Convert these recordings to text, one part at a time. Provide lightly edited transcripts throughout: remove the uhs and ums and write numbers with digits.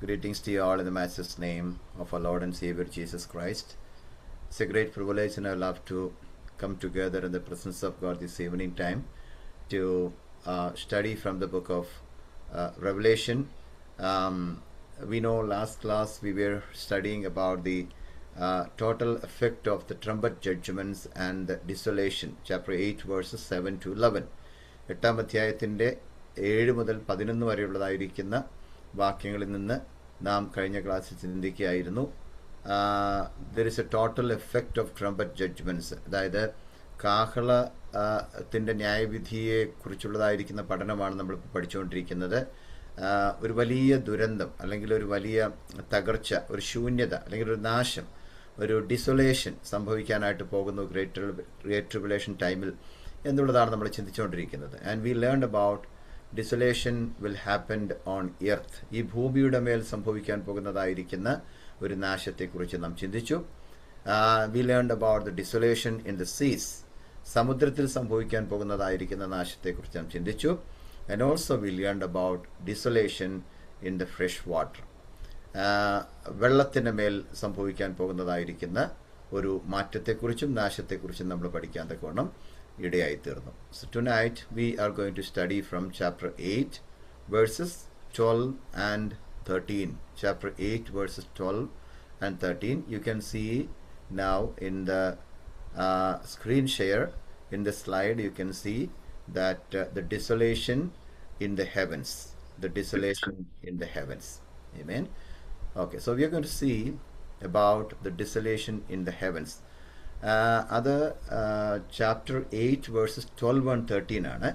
Greetings to you all in the Master's name of our Lord and Savior Jesus Christ. It's a great privilege and I love to come together in the presence of God this evening time to study from the book of Revelation. We know last class we were studying about the total effect of the trumpet judgments and the desolation, chapter 8 verses 7 to 11. എട്ടാം അധ്യായത്തിൻ്റെ 7 മുതൽ 11 വരെയുള്ളതായിരിക്കുന്ന വാക്യങ്ങളിൽ നിന്ന് നാം കഴിഞ്ഞ ക്ലാസ്സിൽ ചിന്തിക്കുകയായിരുന്നു. There is a total effect of trumpet judgements, അതായത് കാഹളത്തിൻ്റെ ന്യായവിധിയെക്കുറിച്ചുള്ളതായിരിക്കുന്ന പഠനമാണ് നമ്മളിപ്പോൾ പഠിച്ചുകൊണ്ടിരിക്കുന്നത്. ഒരു വലിയ ദുരന്തം അല്ലെങ്കിൽ ഒരു വലിയ തകർച്ച, ഒരു ശൂന്യത അല്ലെങ്കിൽ ഒരു നാശം, ഒരു ഡിസൊലേഷൻ സംഭവിക്കാനായിട്ട് പോകുന്നു ഗ്രേറ്റ് ട്രിബുലേഷൻ ടൈമിൽ എന്നുള്ളതാണ് നമ്മൾ ചിന്തിച്ചുകൊണ്ടിരിക്കുന്നത്. And we learn about desolation will happened on earth. ഈ ഭൂമിയുടെ മേൽ സംഭവിക്കാൻ പോകുന്നതായിരിക്കുന്ന ഒരു നാശത്തെക്കുറിച്ച് നാം ചിന്തിച്ചു. We learn about the desolation in the seas, സമുദ്രത്തിൽ സംഭവിക്കാൻ പോകുന്നതായിരിക്കുന്ന നാശത്തെക്കുറിച്ച് നാം ചിന്തിച്ചു. And also we learn about desolation in the fresh water, വെള്ളത്തിൻ്റെ മേൽ സംഭവിക്കാൻ പോകുന്നതായിരിക്കുന്ന ഒരു മാറ്റത്തെക്കുറിച്ചും നാശത്തെക്കുറിച്ചും നമ്മൾ പഠിക്കാൻ തക്കവണ്ണം ഇടയായിത്തീർന്നു. So tonight we are going to study from chapter 8 verses 12 and 13. Chapter 8 verses 12 and 13. You can see now in the screen share, in the slide you can see that the desolation in the heavens. The desolation in the heavens. Amen. Okay, so we are going to see about the desolation in the heavens. അത് chapter 8 versus 12 and 13 ആണ്.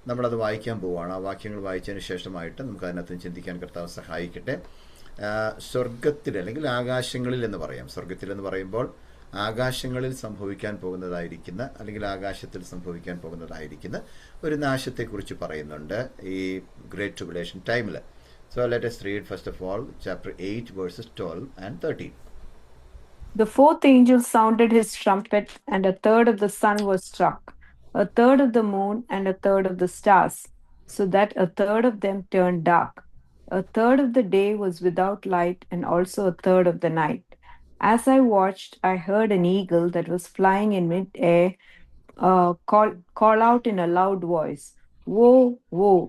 നമ്മളത് വായിക്കാൻ പോവുകയാണ്. ആ വാക്യങ്ങൾ വായിച്ചതിന് ശേഷമായിട്ട് നമുക്ക് അതിനകത്ത് ചിന്തിക്കാൻ കർത്താവ് സഹായിക്കട്ടെ. സ്വർഗത്തിൽ അല്ലെങ്കിൽ ആകാശങ്ങളിൽ എന്ന് പറയാം. സ്വർഗത്തിൽ എന്ന് പറയുമ്പോൾ ആകാശങ്ങളിൽ സംഭവിക്കാൻ പോകുന്നതായിരിക്കുന്ന അല്ലെങ്കിൽ ആകാശത്തിൽ സംഭവിക്കാൻ പോകുന്നതായിരിക്കുന്ന ഒരു നാശത്തെക്കുറിച്ച് പറയുന്നുണ്ട് ഈ ഗ്രേറ്റ് ട്രിബുലേഷൻ ടൈമിൽ. So let us read first of all chapter 8 verses 12 and 13. The fourth angel sounded his trumpet, and a third of the sun was struck, a third of the moon, and a third of the stars, so that a third of them turned dark. A third of the day was without light, and also a third of the night. As I watched, I heard an eagle that was flying in mid-air call out in a loud voice, "Woe, woe,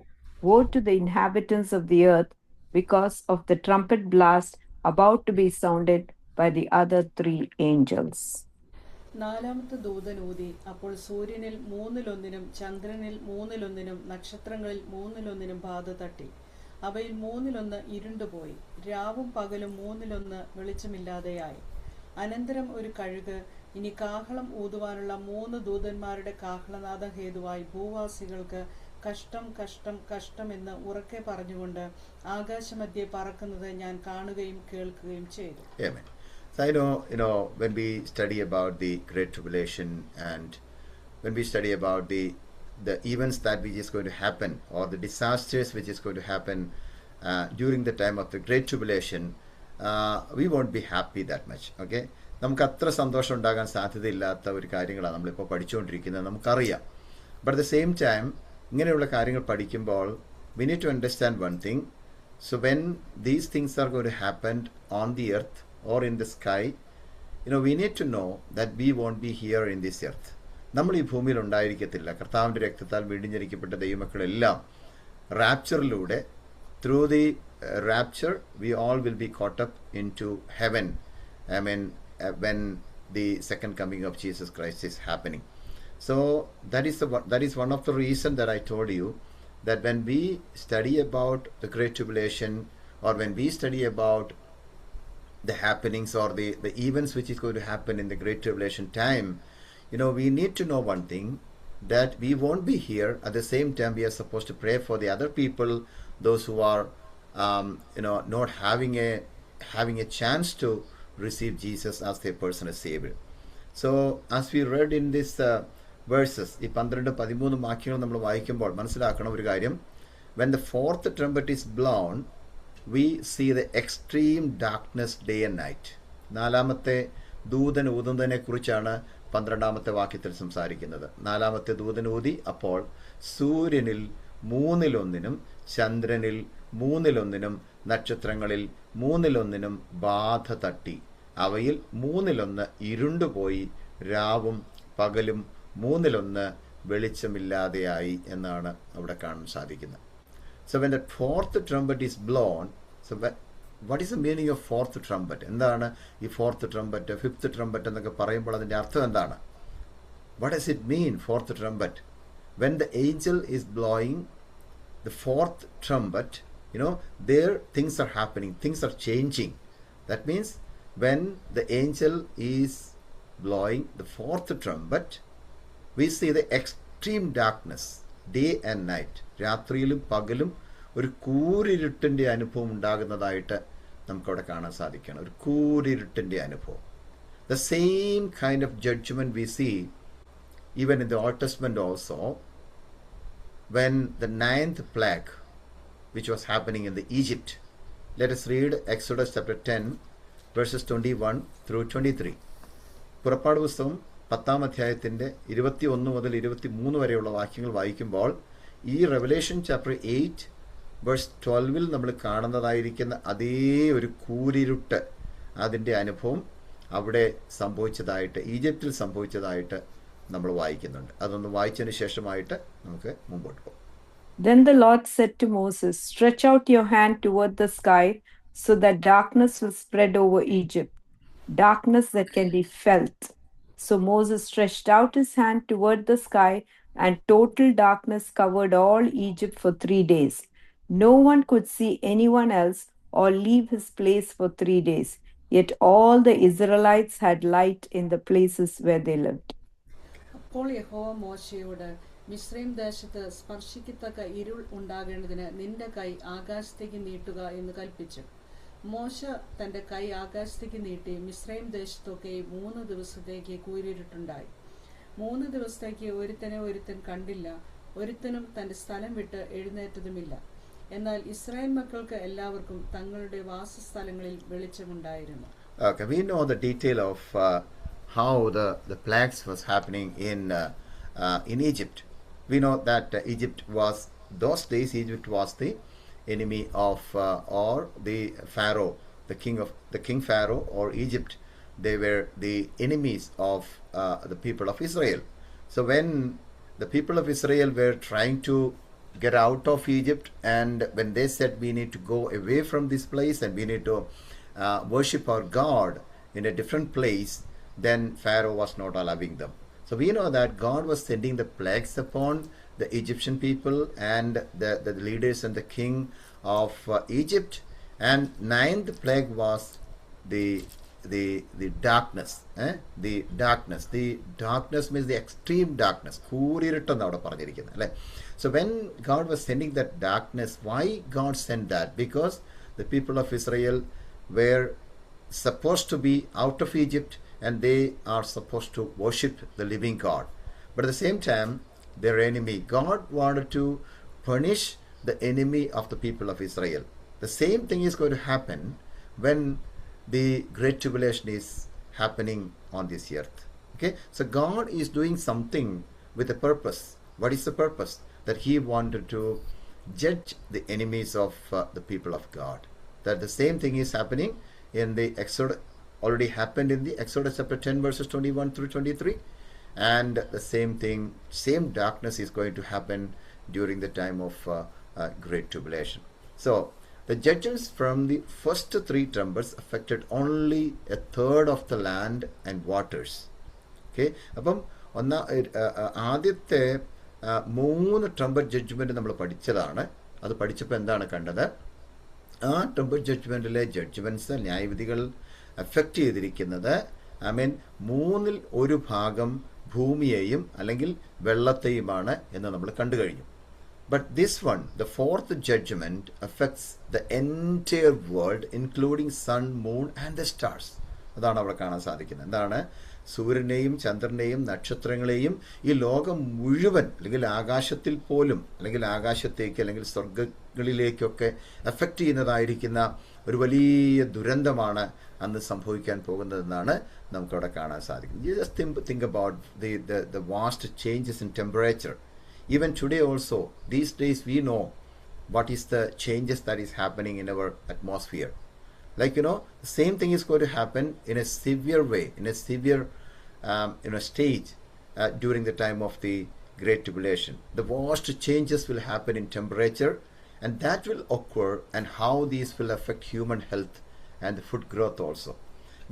woe to the inhabitants of the earth, because of the trumpet blast about to be sounded by the other three angels." നാലാമത്തെ ദൂതൻ ഊതി. അപ്പോൾ സൂര്യനിൽ 1/3 ചന്ദ്രനിൽ 1/3 നക്ഷത്രങ്ങളിൽ 1/3 ബാധ തട്ടി. അവയിൽ 1/3 ഇരുണ്ടുപോയി. രാവും പകലും 1/3 വെളിച്ചമില്ലാതെയായി. അനന്തരം ഒരു കഴുക്, ഇനി കാഹളം ഊതുവാനുള്ള 3 ദൂതന്മാരുടെ കാഹളനാദം ഹേതുവായി ഭൂവാസികൾക്ക് കഷ്ടം കഷ്ടം കഷ്ടം എന്ന് ഉറക്കെ പറഞ്ഞുകൊണ്ട് ആകാശമധ്യേ പറക്കുന്നത് ഞാൻ കാണുകയും കേൾക്കുകയും ചെയ്തു. So I know, when we study about the Great Tribulation and when we study about the events that which is going to happen or the disasters which is going to happen during the time of the Great Tribulation, we won't be happy that much. Okay? നമുക്ക് അത്ര സന്തോഷം ഉണ്ടാകാൻ സാധ്യതയില്ലാത്ത ഒരു കാര്യങ്ങളാണ് നമ്മളിപ്പോൾ പഠിച്ചുകൊണ്ടിരിക്കുന്നത്, നമുക്കറിയാം. But at the same time ഇങ്ങനെയുള്ള കാര്യങ്ങൾ പഠിക്കുമ്പോൾ we need to understand one thing. So when these things are going to happen on the earth or in the sky, we need to know that we won't be here in this earth. നമ്മൾ ഈ ഭൂമിയിൽ ഉണ്ടായിരിക്കത്തില്ല. കർത്താവിൻ്റെ രക്തത്താൽ വീണ്ടെടുക്കപ്പെട്ട ദൈവമക്കളെല്ലാം റാപ്ചറിലൂടെ through the rapture we all will be caught up into heaven. I mean when the second coming of Jesus Christ is happening. So that is one of the reason that I told you that when we study about the Great Tribulation or when we study about the happenings or the events which is going to happen in the Great Tribulation time, we need to know one thing, that we won't be here. At the same time we are supposed to pray for the other people, those who are not having a chance to receive Jesus as their personal savior. So as we read in this verses, ഈ 12-13 വാക്യങ്ങൾ നമ്മൾ വായിക്കുമ്പോൾ മനസ്സിലാക്കണം ഒരു കാര്യം. when the fourth trumpet is blown, we see the extreme darkness day and night. നാലാമത്തെ ദൂതൻ ഊതുന്നതിനെ കുറിച്ചാണ് 12-ാമത്തെ വാക്യത്തിൽ സംസാരിക്കുന്നത്. നാലാമത്തെ ദൂതൻ ഊതി, അപ്പോൾ സൂര്യനിൽ മൂന്നിലൊന്നിനും, ചന്ദ്രനിൽ മൂന്നിലൊന്നിനും, നക്ഷത്രങ്ങളിൽ മൂന്നിലൊന്നിനും ബാധ തട്ടി. അവയിൽ മൂന്നിലൊന്ന് ഇരുണ്ടുപോയി, രാവും പകലും മൂന്നിലൊന്ന് വെളിച്ചമില്ലാതെയായി എന്നാണ് അവിടെ കാണാൻ സാധിക്കുന്നത്. So when the fourth trumpet is blown, so what is the meaning of fourth trumpet? എന്താണ് ഈ fourth trumpet, fifth trumpet എന്നൊക്കെ പറയുമ്പോൾ അതിൻ്റെ അർത്ഥം എന്താണ്? What does it mean, fourth trumpet? When the angel is blowing the fourth trumpet, there things are happening, things are changing. That means when the angel is blowing the fourth trumpet, we see the extreme darkness, day and night. രാത്രിയിലും പകലും ഒരു കൂരിരുട്ടിൻ്റെ അനുഭവം ഉണ്ടാകുന്നതായിട്ട് നമുക്കവിടെ കാണാൻ സാധിക്കണം. ഒരു കൂരിരുട്ടിൻ്റെ അനുഭവം. The same kind of judgment we see even in the Old Testament also, when the 9th plague which was happening in the Egypt. Let us read Exodus chapter 10 verses 21 through 23. പുറപ്പാട് പുസ്തകം 10-ാം അധ്യായത്തിൻ്റെ 21 മുതൽ 23 വരെയുള്ള വാക്യങ്ങൾ വായിക്കുമ്പോൾ ഈ റെവലേഷൻ ചാപ്റ്റർ 8 വേഴ്സ് 12 നമ്മൾ കാണുന്നതായിരിക്കുന്ന അതേ ഒരു കൂരിരുട്ട്, അതിൻ്റെ അനുഭവം അവിടെ സംഭവിച്ചതായിട്ട്, ഈജിപ്തിൽ സംഭവിച്ചതായിട്ട് നമ്മൾ വായിക്കുന്നുണ്ട്. അതൊന്ന് വായിച്ചതിന് ശേഷമായിട്ട് നമുക്ക് മുമ്പോട്ട് പോകാം. Then the Lord said to Moses, "Stretch out your hand toward the sky so that darkness will spread over Egypt, darkness that can be felt." So Moses stretched out his hand toward the sky, and total darkness covered all Egypt for 3 days. No one could see anyone else or leave his place for 3 days. Yet all the Israelites had light in the places where they lived. അപ്പോൾ യഹോവ മോശയോട്, മിസ്രൈം ദേശത്ത് സ്പർശിക്കത്തക്ക ഇരുൾ ഉണ്ടാകേണ്ടതിന് നിന്റെ കൈ ആകാശത്തേക്ക് നീട്ടുക എന്ന് കൽപ്പിച്ചു. മോശ തന്റെ കൈ ആകാശത്തേക്ക് നീട്ടി. മിസ്രൈം ദേശത്തൊക്കെ 3 ദിവസത്തേക്ക് കൂരിരുട്ടുണ്ടായി. 3 ദിവസത്തേക്ക് ഒരുത്തൻ കണ്ടില്ല, ഒരുത്തനും തന്റെ സ്ഥലം വിട്ട് എഴുന്നേറ്റതുമില്ല. എന്നാൽ ഇസ്രായേൽ മക്കൾക്ക് എല്ലാവർക്കും തങ്ങളുടെ വാസസ്ഥലങ്ങളിൽ വെളിച്ചമുണ്ടായിരുന്നു. Okay, we know the detail of how the plagues was happening in Egypt. We know that those days Egypt was the enemy of or the Pharaoh, the king Pharaoh or Egypt. They were the enemies of the people of Israel. So when the people of Israel were trying to get out of Egypt, and when they said we need to go away from this place and we need to worship our God in a different place, then Pharaoh was not allowing them. So we know that God was sending the plagues upon the Egyptian people and the leaders and the king of Egypt. And 9th plague was the darkness. The darkness means the extreme darkness. കൂരിരുട്ടെന്ന് അവിടെ പറഞ്ഞിരിക്കുന്നത് അല്ലേ. So when God was sending that darkness, why God sent that? Because the people of Israel were supposed to be out of Egypt, and they are supposed to worship the living God. But at the same time, their enemy, God wanted to punish the enemy of the people of Israel. The same thing is going to happen when the Great Tribulation is happening on this earth. Okay, so God is doing something with a purpose. What is the purpose? That He wanted to judge the enemies of the people of God. That the same thing is happening in the Exodus. Already happened in the Exodus chapter 10 verses 21 through 23, and the same darkness is going to happen during the time of Great Tribulation. So the judgments from the first 3 trumpets affected only a third of the land and waters. Okay, അപ്പം ആദ്യത്തെ 3 trumpet judgement നമ്മൾ പഠിച്ചതാണ്. അത് പഠിച്ചപ്പോൾ എന്താണ് കണ്ടത്? ആ trumpet ജഡ്ജ്മെന്റിലെ judgements, ന്യായവിധികൾ affect ചെയ്തിരിക്കുന്നത് 1/3 ഭാഗം ഭൂമിയെയും അല്ലെങ്കിൽ വെള്ളത്തെയുമാണ് എന്ന് നമ്മൾ കണ്ടു കഴിഞ്ഞു. But this one, the 4th judgment, affects the entire world, including sun, moon and the stars. അതാണ് അവിടെ കാണാൻ സാധിക്കുന്നത്. എന്താണ്? സൂര്യനെയും ചന്ദ്രനെയും നക്ഷത്രങ്ങളെയും ഈ ലോകം മുഴുവൻ, അല്ലെങ്കിൽ ആകാശത്തിൽ പോലും, അല്ലെങ്കിൽ ആകാശത്തേക്ക് അല്ലെങ്കിൽ സ്വർഗങ്ങളിലേക്കൊക്കെ അഫക്റ്റ് ചെയ്യുന്നതായിരിക്കുന്ന ഒരു വലിയ ദുരന്തമാണ് അന്ന് സംഭവിക്കാൻ പോകുന്നതെന്നാണ് നമുക്കവിടെ കാണാൻ സാധിക്കുന്നത്. You just think about the vast changes in temperature. Even today also, these days we know what is the changes that is happening in our atmosphere. Like, the same thing is going to happen in a severe way, in a severe stage during the time of the Great Tribulation. The vast changes will happen in temperature, and that will occur, and how these will affect human health and the food growth also.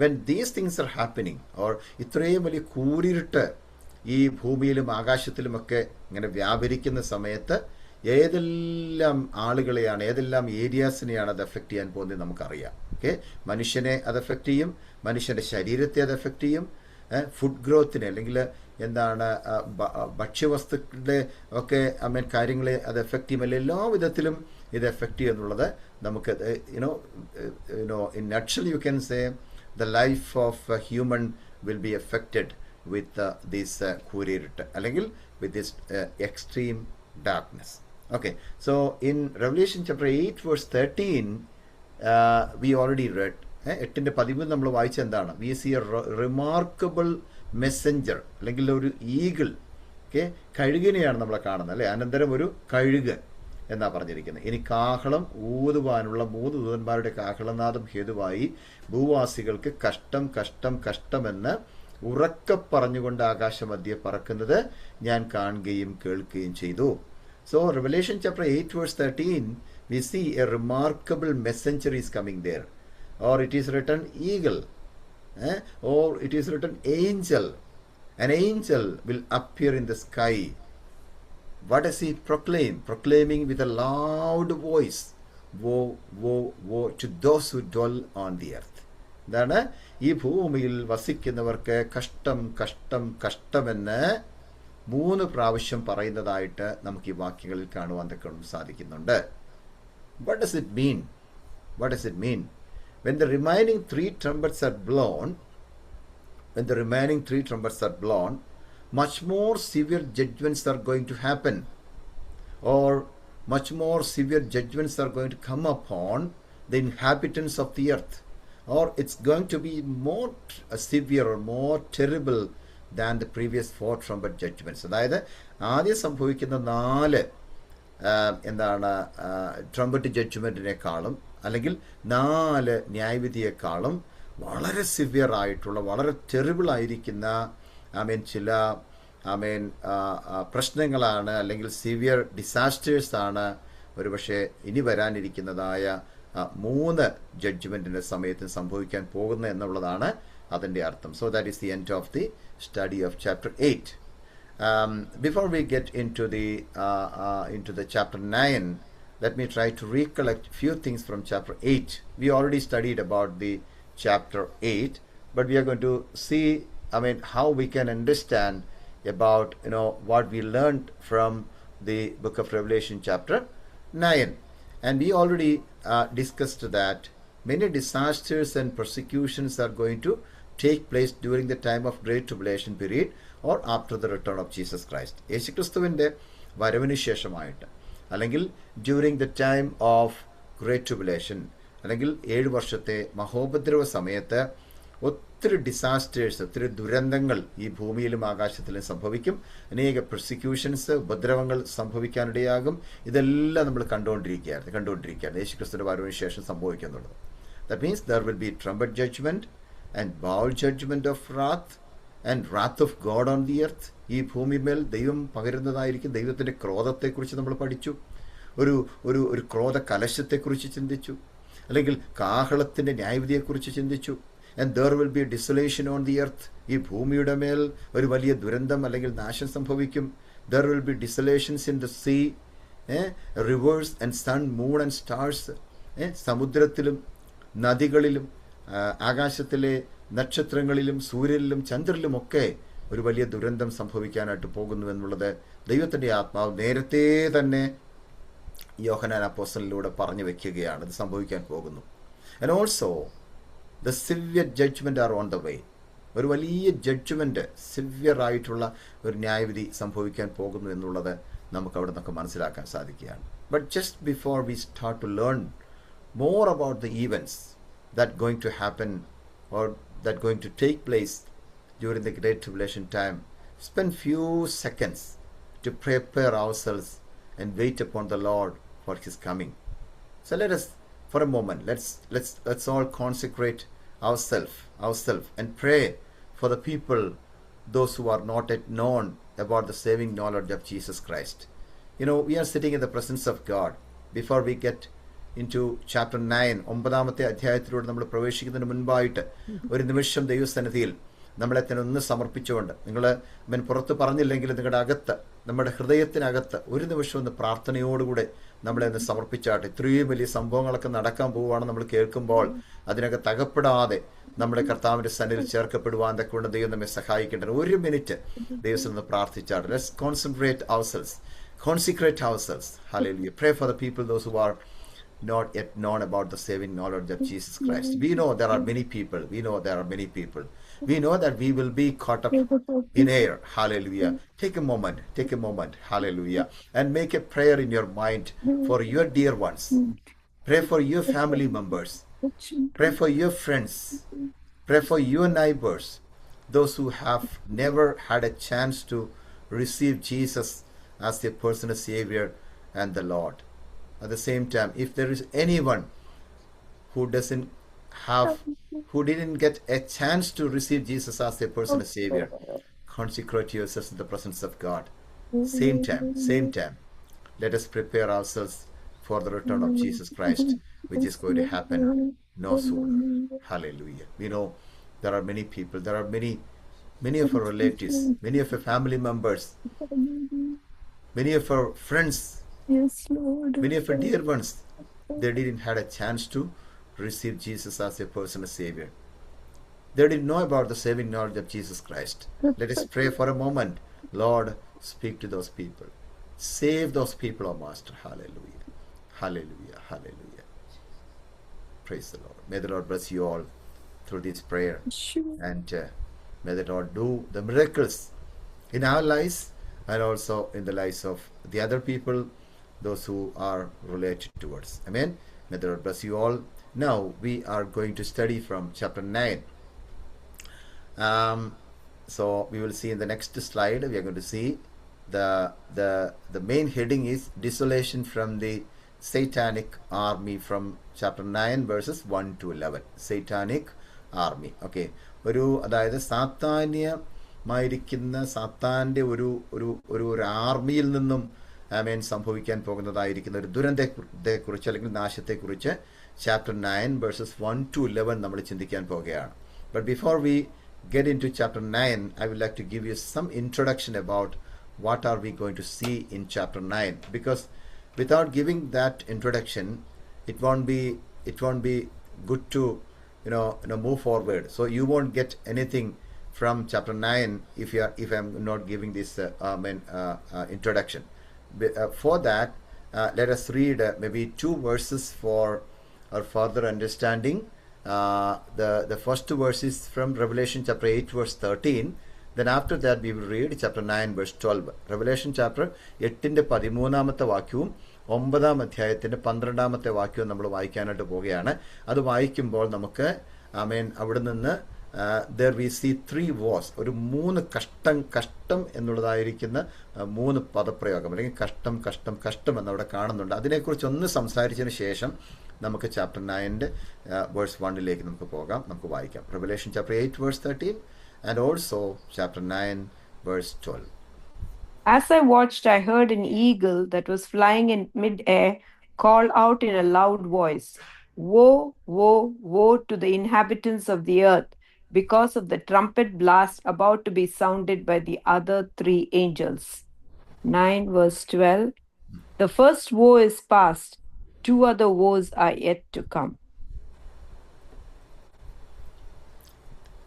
When these things are happening, or ഇത്രയും വലിയ കൂരിരുട്ട് ഈ ഭൂമിയിലും ആകാശത്തിലുമൊക്കെ ഇങ്ങനെ വ്യാപരിക്കുന്ന സമയത്ത് ഏതെല്ലാം ആളുകളെയാണ്, ഏതെല്ലാം ഏരിയാസിനെയാണ് അത് എഫക്റ്റ് ചെയ്യാൻ പോകുന്നത് നമുക്കറിയാം. ഓക്കെ, മനുഷ്യനെ അത് എഫക്റ്റ് ചെയ്യും, മനുഷ്യൻ്റെ ശരീരത്തെ അത് എഫക്റ്റ് ചെയ്യും, ഫുഡ് ഗ്രോത്തിനെ അല്ലെങ്കിൽ എന്താണ് ഭക്ഷ്യവസ്തുക്കളുടെ ഒക്കെ കാര്യങ്ങളെ അത് എഫക്റ്റ് ചെയ്യും. അല്ലെങ്കിൽ എല്ലാ വിധത്തിലും ഇത് എഫക്റ്റ് ചെയ്യും എന്നുള്ളത് നമുക്ക് in നട്ഷൽ you can say the life of a human will be affected with this കൂരിരുട്ട് അല്ലെങ്കിൽ with this extreme darkness. Okay, so in Revelation chapter 8 verse 13 we already read 8:13 നമ്മൾ വായിച്ച എന്താണ്? We see a remarkable messenger അല്ലെങ്കിൽ ഒരു eagle. Okay, കഴുകിനെയാണ് നമ്മൾ കാണുന്നത് അല്ലേ? അനന്തരം ഒരു കഴുക് എന്നാ പറഞ്ഞിരിക്കുന്നത്. ഇനി കാഹളം ഊതുവാനുള്ള 3 ദൂതന്മാരുടെ കാഹളനാദം ഹേതുവായി ഭൂവാസികൾക്ക് കഷ്ടം കഷ്ടം കഷ്ടമെന്ന് ഉറക്കെ പറഞ്ഞുകൊണ്ട് ആകാശമധ്യേ പറക്കുന്നത് ഞാൻ കാണുകയും കേൾക്കുകയും ചെയ്തു. So Revelation chapter 8 verse 13 we see a remarkable messenger is coming there, or it is written eagle, or it is written angel. An angel will appear in the sky. What does he proclaim? Proclaiming with a loud voice, woe, woe, woe to those who dwell on the earth. എന്താണ്? ഈ ഭൂമിയിൽ വസിക്കുന്നവർക്ക് കഷ്ടം കഷ്ടം കഷ്ടമെന്ന് 3 പ്രാവശ്യം പറയുന്നതായിട്ട് നമുക്ക് ഈ വാക്യങ്ങളിൽ കാണുവാൻ സാധിക്കുന്നുണ്ട്. What does it mean? What does it mean? When the remaining 3 trumpets are blown, much more severe judgments are going to happen, or much more severe judgments are going to come upon the inhabitants of the earth, or it's going to be more severe or more terrible than the previous 4 trumpet judgments. അതായത് ആദ്യം സംഭവിക്കുന്ന 4 trumpet ജഡ്ജ്മെൻറ്റിനേക്കാളും അല്ലെങ്കിൽ 4 ന്യായവിധിയെക്കാളും വളരെ severe ആയിട്ടുള്ള, വളരെ terrible ആയിരിക്കുന്ന ചില പ്രശ്നങ്ങളാണ്, അല്ലെങ്കിൽ സിവിയർ ഡിസാസ്റ്റേഴ്സാണ് ഒരുപക്ഷെ ഇനി വരാനിരിക്കുന്നതായ 3 ജഡ്ജ്മെൻറ്റിൻ്റെ സമയത്ത് സംഭവിക്കാൻ പോകുന്നത് എന്നുള്ളതാണ് അതിൻ്റെ അർത്ഥം. So that is the end of the study of chapter 8. Before we get into the chapter 9, let me try to recollect few things from chapter 8. We already studied about the chapter 8, but we are going to see how we can understand about what we learned from the book of Revelation chapter 9. And we already discussed that many disasters and persecutions are going to take place during the time of Great Tribulation period, or after the return of Jesus Christ. യേശുക്രിസ്തുവിൻ്റെ വരവിന് ശേഷമായിട്ട്, അല്ലെങ്കിൽ during the time of Great Tribulation, അല്ലെങ്കിൽ 7 വർഷത്തെ മഹോപദ്രവ സമയത്ത് ഒത്തിരി disasters, ഒത്തിരി ദുരന്തങ്ങൾ ഈ ഭൂമിയിലും ആകാശത്തിലും സംഭവിക്കും. അനേക പെർസിക്യൂഷൻസ്, ഉപദ്രവങ്ങൾ സംഭവിക്കാനിടയാകും. ഇതെല്ലാം നമ്മൾ കണ്ടുകൊണ്ടിരിക്കുകയാണ് യേശുക്രിസ്തുവിൻ്റെ വരവിന് ശേഷം സംഭവിക്കുന്നുള്ളത്. That means there will be trumpet judgment and bowl judgment of wrath and wrath of God on the earth. ഈ ഭൂമിമേൽ ദൈവം പകരുന്നതായിരിക്കും. ദൈവത്തിൻ്റെ ക്രോധത്തെക്കുറിച്ച് നമ്മൾ പഠിച്ചു. ഒരു ക്രോധ കലശത്തെക്കുറിച്ച് ചിന്തിച്ചു, അല്ലെങ്കിൽ കാഹളത്തിൻ്റെ ന്യായവിധിയെക്കുറിച്ച് ചിന്തിച്ചു. And there will be a desolation on the earth. ഈ ഭൂമിയുടെ മേൽ ഒരു വലിയ ദുരന്തം അല്ലെങ്കിൽ നാശം സംഭവിക്കും. There will be desolations in the sea, rivers and sun, moon and stars. സമുദ്രത്തിലും നദികളിലും ആകാശത്തിലെ നക്ഷത്രങ്ങളിലും സൂര്യനിലും ചന്ദ്രനിലുമൊക്കെ ഒരു വലിയ ദുരന്തം സംഭവിക്കാനായിട്ട് പോകുന്നു എന്നുള്ളത് ദൈവത്തിൻ്റെ ആത്മാവ് നേരത്തെ തന്നെ യോഹന്നാൻ അപ്പോസ്തലനിലൂടെ പറഞ്ഞു വെക്കുകയാണ്. ഇത് സംഭവിക്കാൻ പോകുന്നു. And also the severe judgment are on the way. ഒരു വലിയ ജഡ്ജ്മെൻറ്റ്, സിവിയർ ആയിട്ടുള്ള ഒരു ന്യായവിധി സംഭവിക്കാൻ പോകുന്നു എന്നുള്ളത് നമുക്ക് അവിടെ നിന്നൊക്കെ മനസ്സിലാക്കാൻ സാധിക്കുകയാണ്. But just before we start to learn more about the events that going to happen or that going to take place during the Great Tribulation time, spend few seconds to prepare ourselves and wait upon the Lord for His coming. So let us, for a moment, let's all consecrate ourselves and pray for the people, those who are not yet known about the saving knowledge of Jesus Christ. You know, we are sitting in the presence of God. Before we get into chapter 9, ഒമ്പതാമത്തെ അധ്യായത്തിലൂടെ നമ്മൾ പ്രവേശിക്കുന്നതിന് മുൻപായിട്ട് ഒരു നിമിഷം ദൈവസന്നിധിയിൽ നമ്മളെ തന്നെ ഒന്ന് സമർപ്പിച്ചുകൊണ്ട്, നിങ്ങൾ പുറത്ത് പറഞ്ഞില്ലെങ്കിൽ നിങ്ങളുടെ അകത്ത്, നമ്മുടെ ഹൃദയത്തിനകത്ത് ഒരു നിമിഷം ഒന്ന് പ്രാർത്ഥനയോടുകൂടെ നമ്മളെ ഒന്ന് സമർപ്പിച്ചാട്ടെ. ഇത്രയും വലിയ സംഭവങ്ങളൊക്കെ നടക്കാൻ പോവുകയാണ് നമ്മൾ കേൾക്കുമ്പോൾ അതിനകത്ത് അകപ്പെടാതെ നമ്മുടെ കർത്താവിന്റെ സന്നിധിയിൽ ചേർക്കപ്പെടുവാൻ തക്കൊണ്ട് ദൈവം നമ്മെ സഹായിക്കേണ്ടത്. ഒരു മിനിറ്റ് ദൈവത്തിൽ നിന്ന് പ്രാർത്ഥിച്ചാട്ടെ. Let's concentrate ourselves, consecrate ourselves. Hallelujah. Pray for the people, those who are not yet known about the saving knowledge of Jesus Christ. We know there are many people. We know that we will be caught up in air. Hallelujah. Take a moment. Hallelujah. And make a prayer in your mind for your dear ones. Pray for your family members. Pray for your friends. Pray for your neighbors. Those who have never had a chance to receive Jesus as their personal Savior and the Lord. At the same time, if there is anyone who didn't get a chance to receive Jesus as their personal Savior, consecrate yourselves in the presence of God. Same time, let us prepare ourselves for the return of Jesus Christ, which is going to happen no sooner. Hallelujah. We know there are many people, there are many of our relatives, many of our family members, many of our friends, Yes, Lord. many of our dear ones, they didn't had a chance to receive Jesus as their personal Savior. They didn't know about the saving knowledge of Jesus Christ. Let us pray for a moment. Lord, speak to those people. Save those people, oh Master. Hallelujah. Hallelujah. Hallelujah. Praise the Lord. May the Lord bless you all through this prayer. Sure. And may the Lord do the miracles in our lives and also in the lives of the other people, those who are related to us. Amen. May the Lord bless you all. Now we are going to study from chapter 9. So we will see in the next slide, we are going to see the main heading is desolation from the satanic army, from chapter 9 verses 1 to 11. Satanic army. Okay. അതായത് സാത്താന്യമായിരിക്കുന്ന സാത്താൻ്റെ ഒരു ആർമിയിൽ നിന്നും സംഭവിക്കാൻ പോകുന്നതായിരിക്കുന്ന ഒരു ദുരന്തത്തെക്കുറിച്ച് അല്ലെങ്കിൽ നാശത്തെക്കുറിച്ച് chapter 9 versus 1 to 11 നമ്മൾ ചിന്തിക്കാൻ പോകുകയാണ്. But before we get into chapter 9, I would like to give you some introduction about what are we going to see in chapter 9, because without giving that introduction, it won't be good to move forward. So you won't get anything from chapter 9 if I'm not giving this introduction. For that, let us read maybe 2 verses for our further understanding. The first 2 verses from Revelation chapter 8 verse 13. Then after that we will read chapter 9 verse 12. Revelation chapter 8ന്റെ 13ാമത്തെ വാക്യവും 9ാം അധ്യായത്തിന്റെ 12ാമത്തെ വാക്യവും നമ്മൾ വായിക്കാനായിട്ട് പോവുകയാണ്. അത് വായിക്കുമ്പോൾ നമുക്ക് അവിടെ നിന്ന് there we see 3 wars, ഒരു 3 കഷ്ടം എന്നുള്ളതായിരിക്കുന്ന 3 പദപ്രയോഗം, അല്ലെങ്കിൽ കഷ്ടം എന്നവിടെ കാണുന്നുണ്ട്. അതിനെക്കുറിച്ച് ഒന്ന് സംസാരിച്ചതിന് ശേഷം നമുക്ക് ചാപ്റ്റർ 9ന്റെ വേഴ്സ് 1ലേക്ക് നമുക്ക് പോകാം, നമുക്ക് വായിക്കാം. Revelation chapter 8 verse 13 and also chapter 9 verse 12. As I watched, I heard an eagle that was flying in mid-air call out in a loud voice, "Woe, woe, woe to the inhabitants of the earth, because of the trumpet blast about to be sounded by the other 3 angels." 9 verse 12. The first woe is past. 2 other woes are yet to come.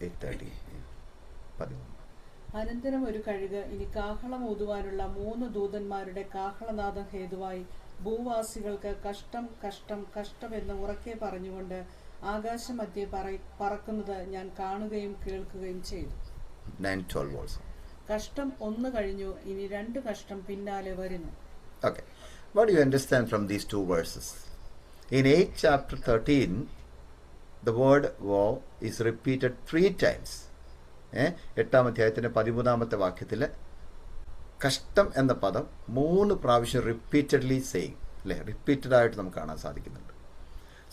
8:30. അനന്തരം ഒരു കഴുക് ഇനി കാഹളം ഊതുവാനുള്ള 3 ദൂതന്മാരുടെ കാഹളനാദം ഹേതുവായി ഭൂവാസികൾക്ക് കഷ്ടം കഷ്ടം കഷ്ടം എന്ന് ഉറക്കെ പറഞ്ഞുകൊണ്ട് ആകാശമധ്യേ പറക്കുന്നത് ഞാൻ കാണുകയും കേൾക്കുകയും ചെയ്തു. 9:12 also. കഷ്ടം 1 കഴിഞ്ഞു, ഇനി 2 കഷ്ടം പിന്നാലെ വരുന്നു. Okay. What do you understand from these 2 verses? In 8 chapter 13, the word woe is repeated 3 times. 8ാം അധ്യായത്തിന്റെ 13ാമത്തെ വാക്യത്തിൽ കഷ്ടം എന്ന പദം 3 പ്രാവശ്യം റിപ്പീറ്റഡ്ലി സെയിങ്, അല്ലേ, റിപ്പീറ്റഡ് ആയിട്ട് നമുക്ക് കാണാൻ സാധിക്കുന്നുണ്ട്.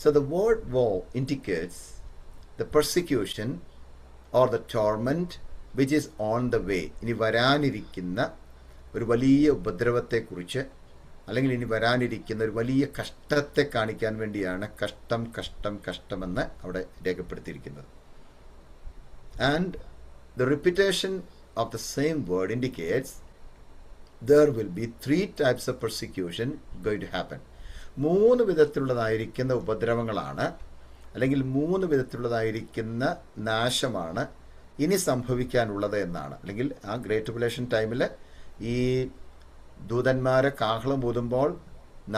സോ ദ വേർഡ് വോ indicates the persecution or the torment which is on the way. ഇനി വരാനിരിക്കുന്ന ഒരു വലിയ ഉപദ്രവത്തെക്കുറിച്ച്, അല്ലെങ്കിൽ ഇനി വരാനിരിക്കുന്ന ഒരു വലിയ കഷ്ടത്തെ കാണിക്കാൻ വേണ്ടിയാണ് കഷ്ടം കഷ്ടം കഷ്ടമെന്ന് അവിടെ രേഖപ്പെടുത്തിയിരിക്കുന്നത്. And the repetition of the same word indicates there will be 3 types of persecution going to happen. 3 വിധത്തിലുള്ളതായിരിക്കുന്ന ഉപദ്രവങ്ങളാണ്, അല്ലെങ്കിൽ 3 വിധത്തിലുള്ളതായിരിക്കുന്ന നാശമാണ് ഇനി സംഭവിക്കാനുള്ളത് എന്നാണ്. അല്ലെങ്കിൽ ആ ഗ്രേറ്റ് ട്രിബുലേഷൻ ടൈമിൽ ഈ ദൂതന്മാരെ കാഹളം ഊതുമ്പോൾ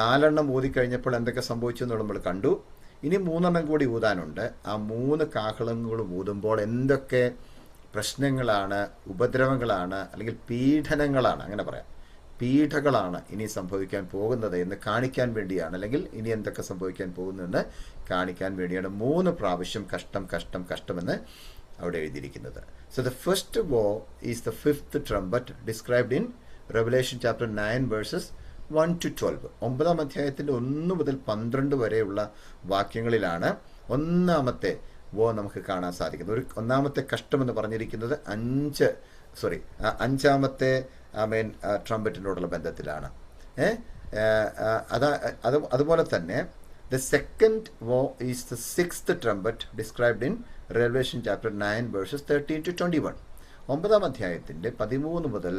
4 ഊതിക്കഴിഞ്ഞപ്പോൾ എന്തൊക്കെ സംഭവിച്ചു എന്ന് നമ്മൾ കണ്ടു. ഇനി 3 കൂടി ഊതാനുണ്ട്. ആ 3 കാഹളങ്ങളും ഊതുമ്പോൾ എന്തൊക്കെ പ്രശ്നങ്ങളാണ്, ഉപദ്രവങ്ങളാണ്, അല്ലെങ്കിൽ പീഡനങ്ങളാണ്, അങ്ങനെ പറയാം, പീഡകളാണ് ഇനി സംഭവിക്കാൻ പോകുന്നത് എന്ന് കാണിക്കാൻ വേണ്ടിയാണ്, അല്ലെങ്കിൽ ഇനി എന്തൊക്കെ സംഭവിക്കാൻ പോകുന്നതെന്ന് കാണിക്കാൻ വേണ്ടിയാണ് 3 പ്രാവശ്യം കഷ്ടം കഷ്ടം കഷ്ടമെന്ന് അവിടെ എഴുതിയിരിക്കുന്നത്. സോ ദ ഫസ്റ്റ് വോ is the 5th trumpet described in Revelation chapter 9 versus 1 to 12. 9-ാം അധ്യായത്തിൻ്റെ 1 മുതൽ 12 വരെയുള്ള വാക്യങ്ങളിലാണ് ഒന്നാമത്തെ വോ നമുക്ക് കാണാൻ സാധിക്കുന്നത്. ഒന്നാമത്തെ കഷ്ടമെന്ന് പറഞ്ഞിരിക്കുന്നത് 5-ാമത്തെ ട്രംപറ്റിനോടുള്ള ബന്ധത്തിലാണ്. അതുപോലെ തന്നെ ദ സെക്കൻഡ് വോ is the 6th trumpet described in Revelation chapter 9 versus 13 to 21. 9-ാം അധ്യായത്തിൻ്റെ 13 മുതൽ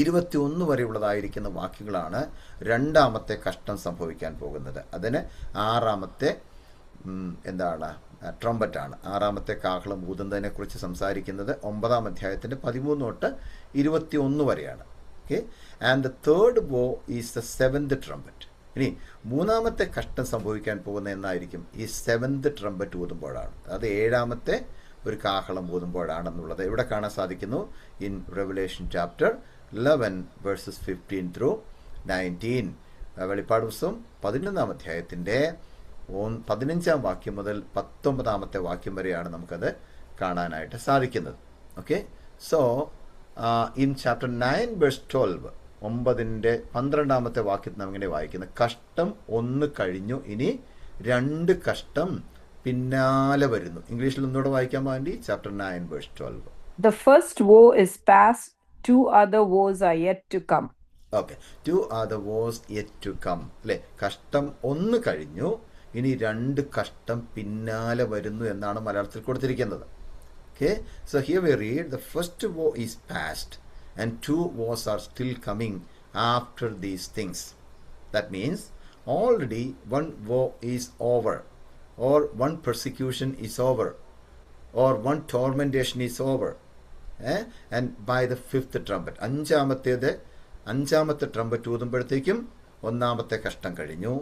21 വരെയുള്ളതായിരിക്കുന്ന വാക്യങ്ങളാണ് രണ്ടാമത്തെ കഷ്ടം സംഭവിക്കാൻ പോകുന്നത്. അതിന് 6-ാമത്തെ ട്രംപറ്റാണ്. 6-ാമത്തെ കാഹളം ഊതുന്നതിനെ കുറിച്ച് സംസാരിക്കുന്നത് 9-ാം അധ്യായത്തിൻ്റെ 13 തൊട്ട് 21 വരെയാണ്. ഓക്കെ. ആൻഡ് ദ തേർഡ് വോ ഈസ് ദ 7th trumpet. ഇനി 3-ാമത്തെ കഷ്ടം സംഭവിക്കാൻ പോകുന്ന എന്നായിരിക്കും ഈ 7th trumpet ഊതുമ്പോഴാണ്. അത് 7-ാമത്തെ ഒരു കാഹളം ഊതുമ്പോഴാണെന്നുള്ളത് ഇവിടെ കാണാൻ സാധിക്കുന്നു in Revelation chapter 11 versus 15 through 19. വെളിപ്പാട് പുസ്തകം 11-ാം അധ്യായത്തിൻ്റെ 15-ാം വാക്യം മുതൽ 19-ാമത്തെ വാക്യം വരെയാണ് നമുക്കത് കാണാനായിട്ട് സാധിക്കുന്നത്. Okay. So in chapter 9 verse 12, 9-ന്റെ 12-ാമത്തെ വാക്യത്തിൽ നാം ഇങ്ങനെ വായിക്കുന്നത്, കഷ്ടം 1 കഴിഞ്ഞു, ഇനി 2 കഷ്ടം പിന്നാലെ വരുന്നു. ഇംഗ്ലീഷിൽ ഒന്നുകൂടെ വായിക്കാൻ വേണ്ടി chapter 9 verse 12. The first woe is past, 2 other woes are yet to come. Okay. 2 other woes yet to come. അല്ലേ, കഷ്ടം 1 കഴിഞ്ഞു, ഇനി 2 കഷ്ടം പിന്നാലെ വരുന്നു എന്നാണ് മലയാളത്തിൽ കൊടുത്തിരിക്കുന്നത്. Okay. So here we read the first വോ is past and 2 woes are still coming after these things. That means already 1 woe is over, or 1 persecution is over, or 1 tormentation is over. And by the 5th trumpet, 5-ാമത്തെ trumpet ഊതുമ്പോഴത്തേക്കും 1-ാമത്തെ കഷ്ടം കഴിഞ്ഞു.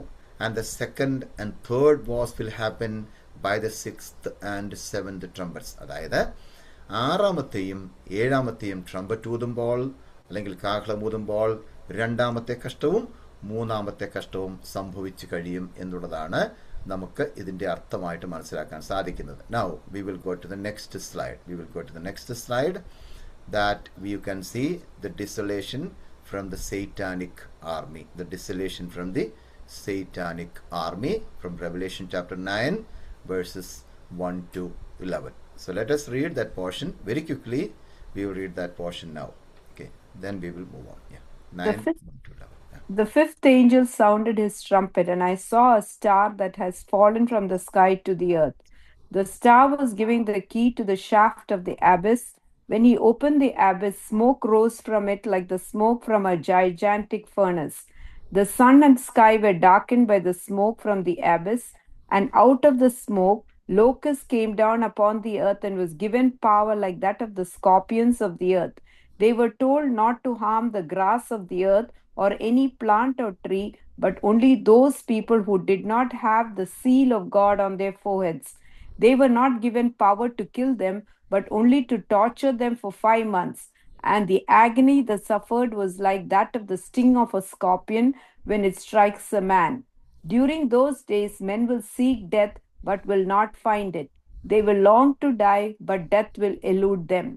And the 2nd and 3rd woes will happen by the 6th and 7th trumpets. അതായത് 6-ാമത്തെയും 7-ാമത്തെയും trumpet ഊതുമ്പോൾ, അല്ലെങ്കിൽ കാഹളം ഊതുമ്പോൾ 2-ാമത്തെ കഷ്ടവും 3-ാമത്തെ കഷ്ടവും സംഭവിച്ചു കഴിയും എന്നുള്ളതാണ് നമുക്ക് ഇതിൻ്റെ അർത്ഥമായിട്ട് മനസ്സിലാക്കാൻ സാധിക്കുന്നത്. Now we will go to the next slide. That you can see the desolation from the satanic army. From Revelation chapter 9 verses 1 to 11. So let us read that portion very quickly. We will read that portion now. Okay. Then we will move on. Yeah. 9, 1 to 11. Yeah. The 5th angel sounded his trumpet, and I saw a star that has fallen from the sky to the earth. The star was giving the key to the shaft of the abyss. When he opened the abyss, smoke rose from it like the smoke from a gigantic furnace. The sun and sky were darkened by the smoke from the abyss, and out of the smoke locusts came down upon the earth and was given power like that of the scorpions of the earth. They were told not to harm the grass of the earth or any plant or tree, but only those people who did not have the seal of God on their foreheads. They were not given power to kill them, but only to torture them for 5 months. And the agony they suffered was like that of the sting of a scorpion when it strikes a man. During those days, men will seek death, but will not find it. They will long to die, but death will elude them.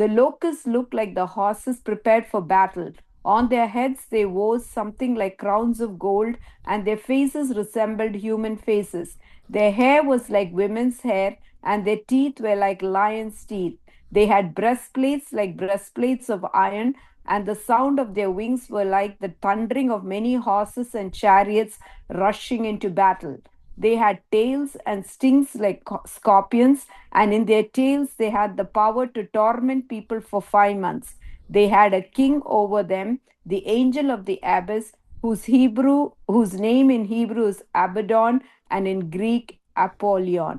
The locusts looked like the horses prepared for battle. On their heads they wore something like crowns of gold, and their faces resembled human faces. Their hair was like women's hair, and their teeth were like lions' teeth. They had breastplates like breastplates of iron, and the sound of their wings were like the thundering of many horses and chariots rushing into battle. They had tails and stings like scorpions, and in their tails they had the power to torment people for 5 months. They had a king over them, the angel of the abyss, whose name in Hebrew is Abaddon and in Greek Apollyon.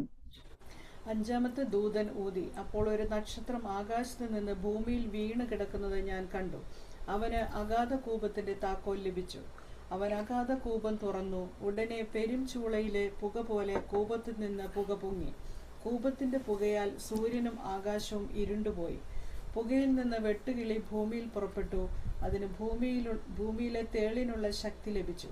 അഞ്ചാമത്തെ ദൂതൻ ഊതി. അപ്പോൾ ഒരു നക്ഷത്രം ആകാശത്ത് നിന്ന് ഭൂമിയിൽ വീണ് കിടക്കുന്നത് ഞാൻ കണ്ടു. അവന് അഗാധ കൂപത്തിന്റെ താക്കോൽ ലഭിച്ചു. അവൻ അഗാധ കൂപം തുറന്നു. ഉടനെ പെരും ചൂളയിലെ പുക പോലെ കൂപത്തിൽ നിന്ന് പുക പൊങ്ങി. കൂപത്തിന്റെ പുകയാൽ സൂര്യനും ആകാശവും ഇരുണ്ടുപോയി. പുകയിൽ നിന്ന് വെട്ടുകിളി ഭൂമിയിൽ പുറപ്പെട്ടു. അതിന് ഭൂമിയിലെ തേളിനുള്ള ശക്തി ലഭിച്ചു.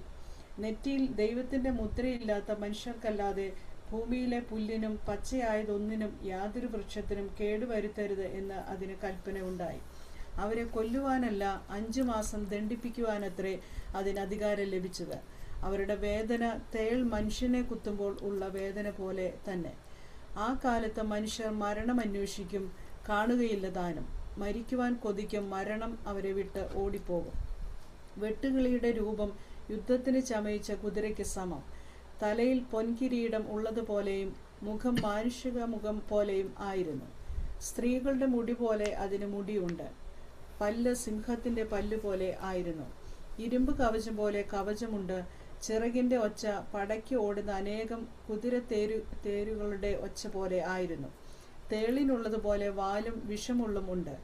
നെറ്റിയിൽ ദൈവത്തിന്റെ മുദ്രയില്ലാത്ത മനുഷ്യർക്കല്ലാതെ ഭൂമിയിലെ പുല്ലിനും പച്ചയായതൊന്നിനും യാതൊരു വൃക്ഷത്തിനും കേടുവരുത്തരുത് എന്ന് അതിന് കൽപ്പന ഉണ്ടായി. അവരെ കൊല്ലുവാനല്ല, 5 മാസം ദണ്ഡിപ്പിക്കുവാനത്രേ അതിന് അധികാരം ലഭിച്ചത്. അവരുടെ വേദന തേൾ മനുഷ്യനെ കുത്തുമ്പോൾ ഉള്ള വേദന പോലെ തന്നെ. ആ കാലത്ത് മനുഷ്യർ മരണം അന്വേഷിക്കും, കാണുകയില്ല താനും. മരിക്കുവാൻ കൊതിക്കും, മരണം അവരെ വിട്ട് ഓടിപ്പോകും. വെട്ടുകിളിയുടെ രൂപം യുദ്ധത്തിന് ചമയിച്ച കുതിരയ്ക്ക് സമം. തലയിൽ പൊൻകിരീടം ഉള്ളതുപോലെയും മുഖം മാനുഷിക മുഖം പോലെയും ആയിരുന്നു. സ്ത്രീകളുടെ മുടി പോലെ അതിന് മുടിയുണ്ട്. പല്ല് സിംഹത്തിന്റെ പല്ല് പോലെ ആയിരുന്നു. ഇരുമ്പ് കവചം പോലെ കവചമുണ്ട്. ചിറകിന്റെ ഒച്ച പടയ്ക്ക് ഓടുന്ന അനേകം കുതിര തേരുകളുടെ ഒച്ച പോലെ ആയിരുന്നു. തേളിനുള്ളതുപോലെ വാലും വിഷമുള്ളും ഉണ്ട്.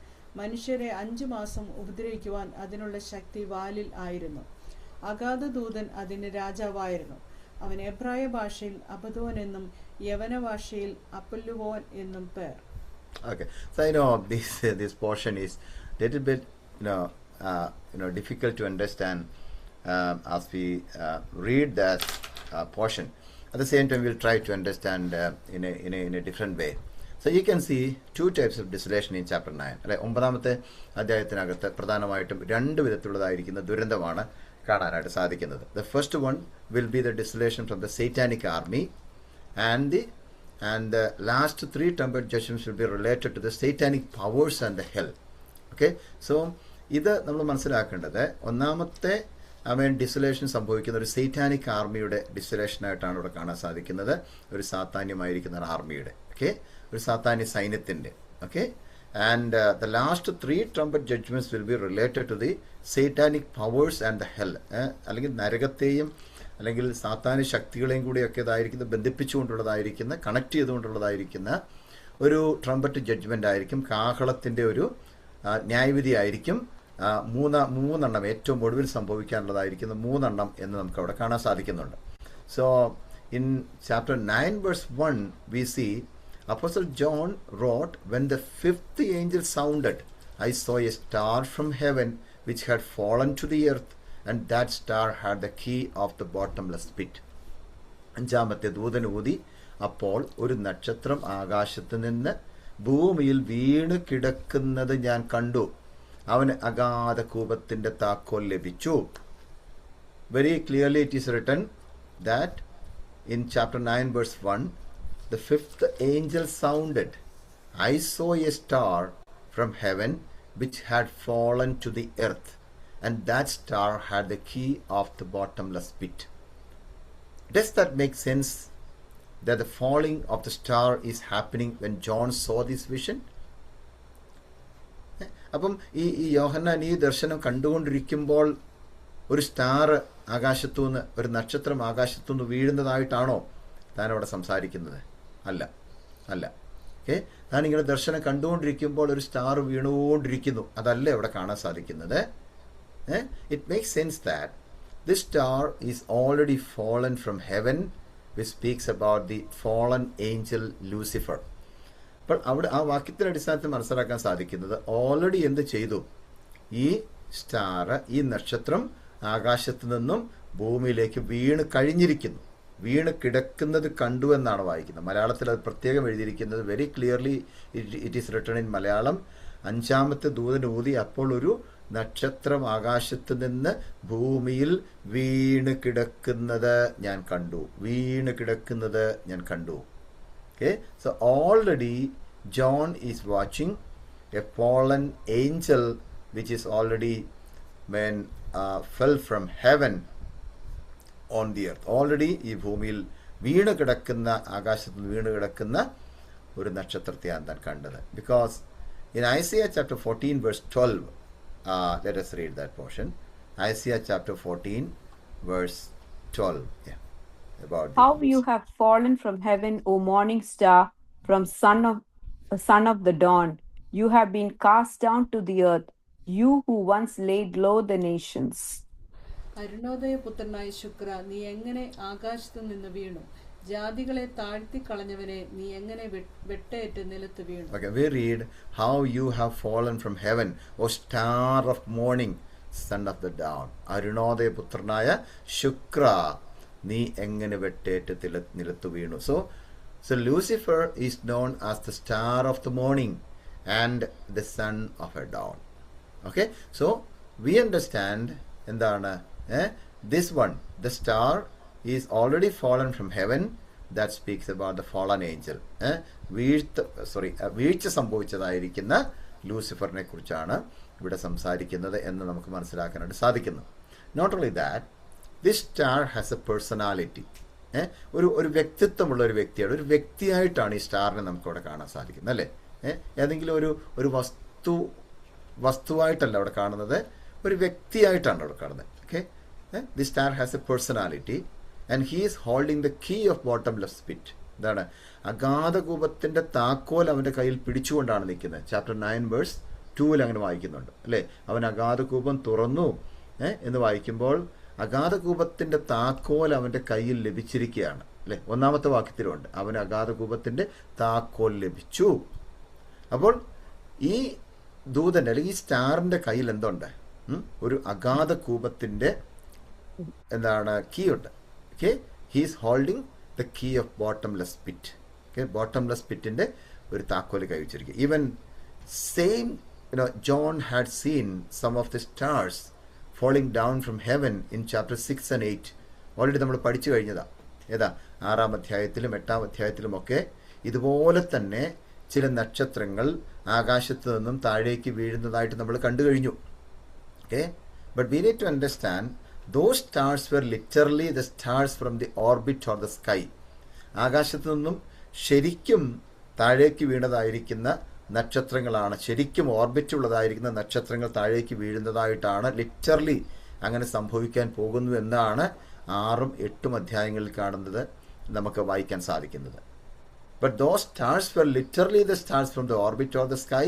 മനുഷ്യരെ 5 മാസം ഉപദ്രവിക്കുവാൻ അതിനുള്ള ശക്തി വാലിൽ ആയിരുന്നു. അഗാധ ദൂതൻ അതിന് രാജാവായിരുന്നു. അവൻ എബ്രായ ഭാഷയിൽ അബദോൻ എന്നും യവന ഭാഷയിൽ അപ്പല്ലുവോൻ എന്നും പേർ. Okay, so I know this portion is little bit difficult to understand as we read that portion. At the same time, we'll try to understand in a different way. So you can see 2 types of desolation in chapter 9. അല്ലെ, 9ാമത്തെ അധ്യായത്തിനകത്ത് പ്രധാനമായിട്ടും 2 വിധത്തിലുള്ളതായിരിക്കുന്ന ദുരന്തമാണ് കാണാനായിട്ട് സാധിക്കുന്നത്. The first one will be the desolation from the satanic army, and the last 3 trumpet judgments will be related to the satanic powers and the hell. Okay, so ഇത് നമ്മൾ മനസ്സിലാക്കേണ്ടത്, ഒന്നാമത്തെ ഡിസൊലേഷൻ സംഭവിക്കുന്ന ഒരു സൈറ്റാനിക് ആർമിയുടെ ഡിസൊലേഷനായിട്ടാണ് ഇവിടെ കാണാൻ സാധിക്കുന്നത്. ഒരു സാത്താന്യമായിരിക്കുന്ന ആർമിയുടെ, ഓക്കെ, ഒരു സാത്താന്യ സൈന്യത്തിൻ്റെ, okay. And the last 3 trumpet judgments will be related to the satanic powers and the hell. അല്ലെങ്കിൽ നരകത്തെയും അല്ലെങ്കിൽ സാത്താന്യ ശക്തികളെയും കൂടിയൊക്കെ ഇതായിരിക്കുന്ന ബന്ധിപ്പിച്ചുകൊണ്ടുള്ളതായിരിക്കുന്ന, കണക്ട് ചെയ്തുകൊണ്ടുള്ളതായിരിക്കുന്ന ഒരു ട്രംപറ്റ് ജഡ്ജ്മെൻ്റ് ആയിരിക്കും. കാഹളത്തിൻ്റെ ഒരു ന്യായവിധി ആയിരിക്കും. 3 ഏറ്റവും ഒടുവിൽ സംഭവിക്കാനുള്ളതായിരിക്കുന്ന 3 എന്ന് നമുക്ക് അവിടെ കാണാൻ സാധിക്കുന്നുണ്ട്. So in chapter 9 verse 1 we see Apostle John wrote, when the 5th angel sounded, I saw a star from heaven which had fallen to the earth, and that star had the key of the bottomless pit. 5ാമത്തെ ദൂതൻ ഊതി, അപ്പോൾ ഒരു നക്ഷത്രം ആകാശത്ത് നിന്ന് ഭൂമിയിൽ വീണ് കിടക്കുന്നത് ഞാൻ കണ്ടു. അവന് അഗാധ കൂപത്തിന്റെ താക്കോൽ ലഭിച്ചു. Very clearly it is written that in chapter 9 verse 1, the 5th angel sounded, I saw a star from heaven which had fallen to the earth, and that star had the key of the bottomless pit. Does that make sense that the falling of the star is happening when John saw this vision? അപ്പം ഈ യോഹന്നാൻ ഈ ദർശനം കണ്ടുകൊണ്ടിരിക്കുമ്പോൾ ഒരു star ആകാശത്തുനിന്ന്, ഒരു നക്ഷത്രം ആകാശത്തുനിന്ന് വീഴുന്നതായിട്ടാണോ താൻ അവിടെ സംസാരിക്കുന്നത്? അല്ല. ഓക്കെ, താനിങ്ങനെ ദർശനം കണ്ടുകൊണ്ടിരിക്കുമ്പോൾ ഒരു സ്റ്റാർ വീണുകൊണ്ടിരിക്കുന്നു, അതല്ല ഇവിടെ കാണാൻ സാധിക്കുന്നത്. It makes sense that this star is already fallen from heaven, which speaks about the fallen Angel Lucifer. അപ്പോൾ അവിടെ ആ വാക്യത്തിൻ്റെ അടിസ്ഥാനത്തിൽ മനസ്സിലാക്കാൻ സാധിക്കുന്നത്, ഓൾറെഡി എന്ത് ചെയ്തു? ഈ സ്റ്റാർ, ഈ നക്ഷത്രം ആകാശത്ത് നിന്നും ഭൂമിയിലേക്ക് വീണ് കഴിഞ്ഞിരിക്കുന്നു, വീണ് കിടക്കുന്നത് കണ്ടു എന്നാണ് വായിക്കുന്നത്. മലയാളത്തിൽ അത് പ്രത്യേകം എഴുതിയിരിക്കുന്നത്. Very clearly it is written in Malayalam, അഞ്ചാമത്തെ ദൂതൻ ഊതി, അപ്പോൾ ഒരു നക്ഷത്രം ആകാശത്ത് നിന്ന് ഭൂമിയിൽ വീണ് കിടക്കുന്നത് ഞാൻ കണ്ടു. Okay, so already John is watching a fallen angel which is already fell from heaven on the earth. Already ഈ ഭൂമിയിൽ വീണ് കിടക്കുന്ന, ആകാശത്ത് വീണ് കിടക്കുന്ന ഒരു നക്ഷത്രത്തെയാണ് താൻ കണ്ടത്. Because in Isaiah chapter 14 verse 12, let us read that portion. Isaiah chapter 14 verse 12. Yeah, about How you have fallen from heaven, O morning star, from son of the dawn. You have been cast down to the earth, you who once laid low the nations. Arunodaya പുത്രനായ ശുക്ര, നീ എങ്ങനെ ആകാശത്തു നിന്ന് വീണു? ജാതികളെ താഴ്ത്തി കളഞ്ഞവനെ, നീ എങ്ങനെ വെട്ടേറ്റ് നിലത്ത് വീണു? Okay, we read, how you have fallen from heaven, O star of morning, son of the dawn. Arunodaya പുത്രനായ ശുക്ര, നീ എങ്ങനെ വെട്ടേറ്റ് നിലത്ത് വീണു. So Lucifer is known as the star of the morning and the son of a dawn. Okay, so we understand എന്താണ് this one, the star is already fallen from heaven. That speaks about the fallen angel. വീഴ്ച സംഭവിച്ചതായിരിക്കുന്ന ലൂസിഫറിനെ കുറിച്ചാണ് ഇവിടെ സംസാരിക്കുന്നത് എന്ന് നമുക്ക് മനസ്സിലാക്കാനായിട്ട് സാധിക്കുന്നു. Not only that, this star has a personality. ഒരു വ്യക്തിത്വമുള്ള ഒരു വ്യക്തിയാണ്, ഒരു വ്യക്തിയായിട്ടാണ് ഈ സ്റ്റാറിനെ നമുക്കവിടെ കാണാൻ സാധിക്കുന്നത്, അല്ലേ? ഏതെങ്കിലും ഒരു വസ്തുവായിട്ടല്ല അവിടെ കാണുന്നത്, ഒരു വ്യക്തിയായിട്ടാണ് അവിടെ കാണുന്നത്. Okay, the star has a personality and he is holding the key of bottomless pit. എന്താണ്? അഗാധകൂപത്തിന്റെ താക്കോൽ അവന്റെ കയ്യിൽ പിടിച്ചുകൊണ്ടാണ് നിൽക്കുന്നത്. ചാപ്റ്റർ 9 വേഴ്സ് 2 അങ്ങനെ വായിക്കുന്നുണ്ട്, അല്ലേ? അവൻ അഗാധകൂപം തുറന്നു എന്ന് വായിക്കുമ്പോൾ അഗാധകൂപത്തിന്റെ താക്കോൽ അവന്റെ കയ്യിൽ ലഭിച്ചിരിക്കുകയാണ്, അല്ലെ? ഒന്നാമത്തെ വാക്യത്തിലുണ്ട്, അവന് അഗാധകൂപത്തിന്റെ താക്കോൽ ലഭിച്ചു. അപ്പോൾ ഈ ദൂതന്റെ അല്ലെങ്കിൽ ഈ സ്റ്റാറിന്റെ കയ്യിൽ എന്തുണ്ട്? ഒരു അഗാധകൂപത്തിന്റെ കീ ഉണ്ട്. Okay, he's holding the key of bottomless pit. Okay, bottomless പിറ്റിന്റെ ഒരു താക്കോല് കൈ വെച്ചിരിക്കുക. Even same John had seen some of the stars falling down from heaven in chapter 6 and 8. Already നമ്മൾ പഠിച്ചു കഴിഞ്ഞതാ. ഏതാ? 6-ാം അധ്യായത്തിലും 8-ാം അധ്യായത്തിലുമൊക്കെ ഇതുപോലെ തന്നെ ചില നക്ഷത്രങ്ങൾ ആകാശത്ത് നിന്നും താഴേക്ക് വീഴുന്നതായിട്ട് നമ്മൾ കണ്ടു കഴിഞ്ഞു. Okay, but we need to understand those stars were literally the stars from the orbit or the sky. ആകാശത്ത് നിന്നും ശരിക്കും താഴേക്ക് വീണതായിരിക്കുന്ന നക്ഷത്രങ്ങളാണ്, ശരിക്കും ഓർബിറ്റ് ഉള്ളതായിരിക്കുന്ന നക്ഷത്രങ്ങൾ താഴേക്ക് വീഴുന്നതായിട്ടാണ് ലിറ്ററലി അങ്ങനെ സംഭവിക്കാൻ പോകുന്നു എന്നാണ് 6-ഉം 8-ഉം അധ്യായങ്ങളിൽ കാണുന്നത്, നമുക്ക് വായിക്കാൻ സാധിക്കുന്നത്. But those stars were literally the stars from the orbit or the sky.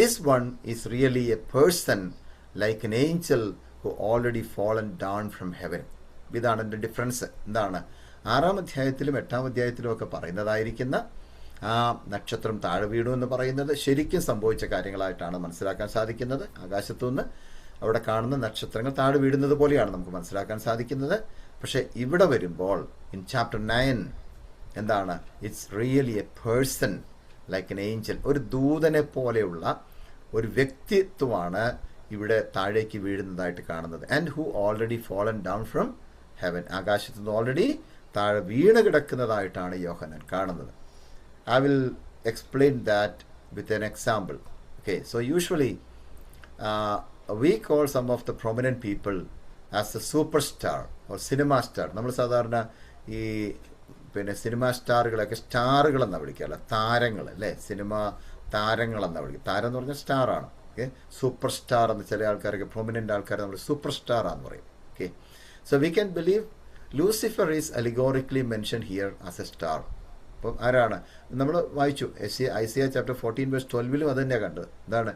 This one is really a person like an angel who already fallen down from heaven. ഇതാണ് എൻ്റെ ഡിഫറൻസ്. എന്താണ്? 6-ാം അധ്യായത്തിലും 8-ാം അധ്യായത്തിലും ഒക്കെ പറയുന്നതായിരിക്കുന്ന ആ നക്ഷത്രം താഴെ വീണു എന്ന് പറയുന്നത് ശരിക്കും സംഭവിച്ച കാര്യങ്ങളായിട്ടാണ് മനസ്സിലാക്കാൻ സാധിക്കുന്നത്. ആകാശത്തുനിന്ന് അവിടെ കാണുന്ന നക്ഷത്രങ്ങൾ താഴെ വീഴുന്നത് പോലെയാണ് നമുക്ക് മനസ്സിലാക്കാൻ സാധിക്കുന്നത്. പക്ഷെ ഇവിടെ വരുമ്പോൾ ഇൻ ചാപ്റ്റർ 9 എന്താണ്? It's really A person like an Angel. ഒരു ദൂതനെ പോലെയുള്ള ഒരു വ്യക്തിത്വമാണ് ഇവിടെ താഴേക്ക് വീഴുന്നതായിട്ട് കാണുന്നത്. And who already fallen down from heaven. ആകാശത്ത് നിന്ന് ഓൾറെഡി താഴെ വീണ് കിടക്കുന്നതായിട്ടാണ് യോഹന്നാൻ കാണുന്നത്. I will explain that with an example. Okay, so usually we call some of the prominent people as a superstar or cinema star. നമ്മൾ സാധാരണ ഈ cinema സ്റ്റാറുകളൊക്കെ സ്റ്റാറുകളെന്നാണ് വിളിക്കാറില്ല, താരങ്ങൾ, അല്ലേ? സിനിമ താരങ്ങളെന്നാണ് വിളിക്കുക. താരം എന്ന് പറഞ്ഞാൽ സ്റ്റാറാണ്. ഓക്കെ, സൂപ്പർ സ്റ്റാർ എന്ന് ചില ആൾക്കാരൊക്കെ, പ്രൊമിനൻ്റ് ആൾക്കാർ നമ്മൾ സൂപ്പർ സ്റ്റാർ ആണെന്ന് പറയും. Okay, so we can believe Lucifer is allegorically mention here as a star. അപ്പം ആരാണ്? നമ്മൾ വായിച്ചു ഐസിയ ചാപ്റ്റർ 14 വേഴ്സ് 12 അത് തന്നെയാണ് കണ്ടത്. എന്താണ്?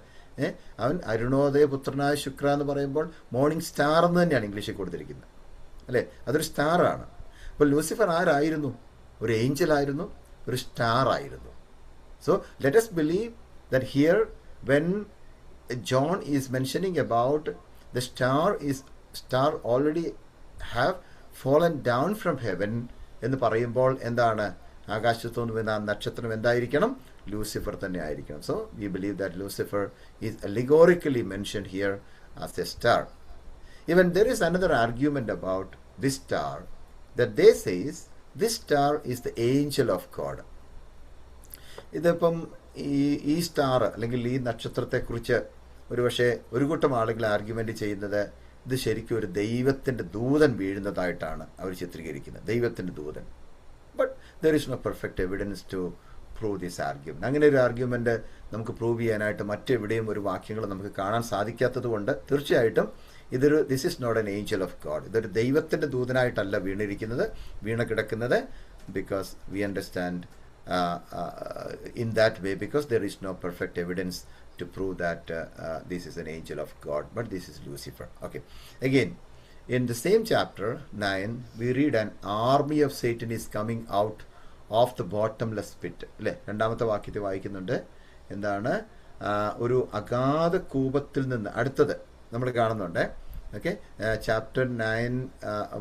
അവൻ അരുണോദയ പുത്രനായ ശുക്ര എന്ന് പറയുമ്പോൾ മോർണിംഗ് സ്റ്റാർ എന്ന് തന്നെയാണ് ഇംഗ്ലീഷിൽ കൊടുത്തിരിക്കുന്നത്, അല്ലേ? അതൊരു സ്റ്റാറാണ്. അപ്പോൾ ലൂസിഫർ ആരായിരുന്നു? ഒരു ഏഞ്ചൽ ആയിരുന്നു, ഒരു സ്റ്റാർ ആയിരുന്നു. So let us believe that here when John is mentioning about the star already have fallen down from heaven എന്ന് പറയുമ്പോൾ എന്താണ്? ആകാശത്തുനിന്ന് വീണ നക്ഷത്രം എന്തായിരിക്കണം? ലൂസിഫർ തന്നെ ആയിരിക്കണം. So we believe that Lucifer is allegorically mentioned here as a star. Even there is another argument about this star, that they says this star is the angel of God. ഇതിപ്പം ഈ star അല്ലെങ്കിൽ ഈ നക്ഷത്രത്തെക്കുറിച്ച് ഒരുപക്ഷെ ഒരു കൂട്ടം ആളുകൾ argument ചെയ്യുന്നത് ഇത് ശരിക്കും ഒരു ദൈവത്തിൻ്റെ ദൂതൻ വീഴുന്നതായിട്ടാണ് അവർ ചിത്രീകരിക്കുന്നത്, ദൈവത്തിൻ്റെ ദൂതൻ. But there is no perfect evidence to prove this argument. അങ്ങനെ ഒരു ആർഗ്യുമെൻറ്റ് നമുക്ക് പ്രൂവ് ചെയ്യാനായിട്ട് മറ്റെവിടെയും ഒരു വാക്യങ്ങൾ നമുക്ക് കാണാൻ സാധിക്കാത്തത് കൊണ്ട് തീർച്ചയായിട്ടും this is not an angel of God. ഇതൊരു ദൈവത്തിൻ്റെ ദൂതനായിട്ടല്ല വീണ കിടക്കുന്നത്. Because we understand in that way, because there is no perfect evidence to prove that this is an angel of God, but this is Lucifer. Okay, again in the same chapter 9 we read an army of Satan is coming out of the bottomless pit. അല്ലേ, രണ്ടാമത്തെ വാക്യത്തിൽ വായിക്കുന്നുണ്ട് എന്താണ്, ഒരു അഗാധ കൂപത്തിൽ നിന്ന് അടുത്തത് നമ്മൾ കാണുന്നുണ്ട്. ഓക്കെ, ചാപ്റ്റർ 9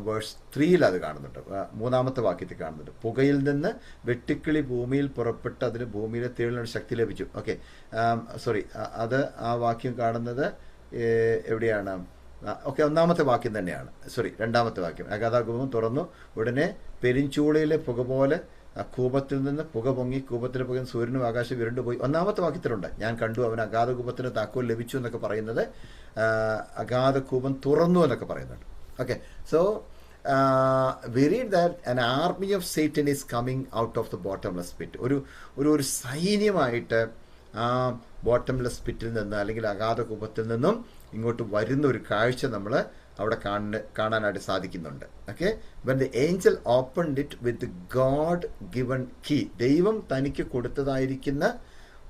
വേഴ്സ് 3 അത് കാണുന്നുണ്ട്, മൂന്നാമത്തെ വാക്യത്തിൽ കാണുന്നുണ്ട്. പുകയിൽ നിന്ന് വെട്ടുക്കിളി ഭൂമിയിൽ പുറപ്പെട്ട് അതിന് ഭൂമിയിലെ തേളിനൊരു ശക്തി ലഭിച്ചു. ഓക്കെ, സോറി, അത് ആ വാക്യം കാണുന്നത് എവിടെയാണ്? ഓക്കെ, ഒന്നാമത്തെ വാക്യം തന്നെയാണ്, സോറി, രണ്ടാമത്തെ വാക്യം. അഗാധകൂപം തുറന്നു, ഉടനെ പെരിഞ്ചൂളയിലെ പുക പോലെ കൂപത്തിൽ നിന്ന് പുക പൊങ്ങി, കൂപത്തിന് പുക സൂര്യനും ആകാശം വിരുണ്ടുപോയി. ഒന്നാമത്തെ വാക്യത്തിലുണ്ട്, ഞാൻ കണ്ടു അവന് അഗാധകൂപത്തിന് താക്കോൽ ലഭിച്ചു എന്നൊക്കെ പറയുന്നത്, അഗാധകൂപം തുറന്നു എന്നൊക്കെ പറയുന്നുണ്ട്. Okay, so we read that an army of Satan is coming out of the bottomless pit. ഒരു സൈന്യമായിട്ട് ആ ബോട്ടംലെസ് പിറ്റിൽ നിന്ന് അല്ലെങ്കിൽ അഗാധകൂപത്തിൽ നിന്നും ഇങ്ങോട്ട് വരുന്ന ഒരു കാഴ്ച നമ്മൾ അവിടെ കാണാനായിട്ട് സാധിക്കുന്നുണ്ട്. Okay, when the angel opened it with the God given key, ദൈവം തനിക്ക് കൊടുത്തതായിരിക്കുന്ന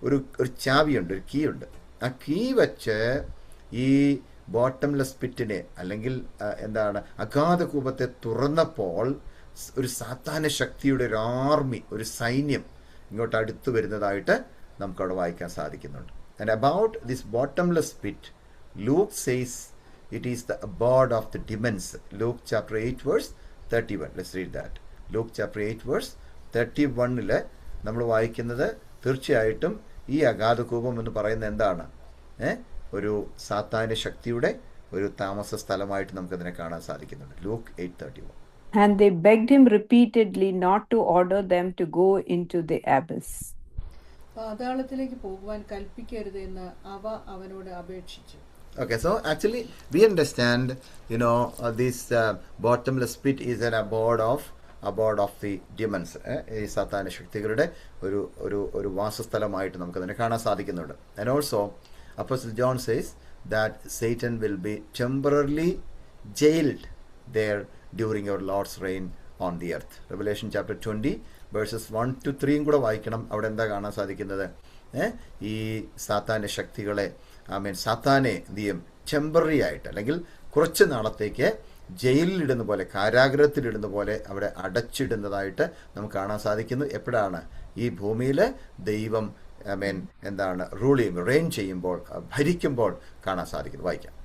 ഒരു ചാവിയുണ്ട്, ഒരു കീ ഉണ്ട്. ആ കീ വെച്ച് ഈ ബോട്ടംലെസ് പിറ്റിനെ അല്ലെങ്കിൽ എന്താണ് അഗാധകൂപത്തെ തുറന്നപ്പോൾ ഒരു സാത്താന ശക്തിയുടെ ഒരു ആർമി, ഒരു സൈന്യം ഇങ്ങോട്ട് അടുത്ത് വരുന്നതായിട്ട് നമുക്കവിടെ വായിക്കാൻ സാധിക്കുന്നുണ്ട്. And about this bottomless pit Luke says it is the abode of the demons. Luke chapter 8 verse 31. Let's read that. Luke chapter 8 verse 31 നമ്മൾ വായിക്കുന്നത് തീർച്ചയായിട്ടും ഈ അഗാധകൂപം എന്ന് പറയുന്നത് എന്താണ്? ഒരു സാത്താന്യ ശക്തിയുടെ ഒരു താമസ സ്ഥലമായിട്ട് നമുക്കതിനെ കാണാൻ സാധിക്കുന്നുണ്ട്. Luke 8:31. And they begged him repeatedly not to order them to go into the abyss. പാതാളത്തിലേക്ക് പോകുവാൻ കൽപ്പിക്കരുത് എന്ന് അവ അവനോട് അപേക്ഷിച്ചു. Okay, so actually we understand, this bottomless pit is an abode of the demons. ഈ സാത്താന ശക്തികളുടെ ഒരു വാസസ്ഥലമായിട്ട് നമുക്കതിനെ കാണാൻ സാധിക്കുന്നുണ്ട്. And also Apostle John says that Satan will be temporarily jailed there during your Lord's reign on the earth. Revelation chapter 20 verses 1 to 3 കൂടെ വായിക്കണം. അവിടെ എന്താ കാണാൻ സാധിക്കുന്നത്? ഈ സാത്താന ശക്തികളെ സാത്താനെ എന്ത് ചെയ്യും? ടെമ്പററി ആയിട്ട് അല്ലെങ്കിൽ കുറച്ച് നാളത്തേക്ക് ജയിലിലിടുന്ന പോലെ, കാരാഗ്രഹത്തിലിടുന്ന പോലെ അവിടെ അടച്ചിടുന്നതായിട്ട് നമുക്ക് കാണാൻ സാധിക്കുന്നു. എപ്പോഴാണ്? ഈ ഭൂമിയിൽ ദൈവം എന്താണ് റൂൾ ചെയ്യുമ്പോൾ, റെയിൻ ചെയ്യുമ്പോൾ, ഭരിക്കുമ്പോൾ കാണാൻ സാധിക്കുന്നു. വായിക്കാം.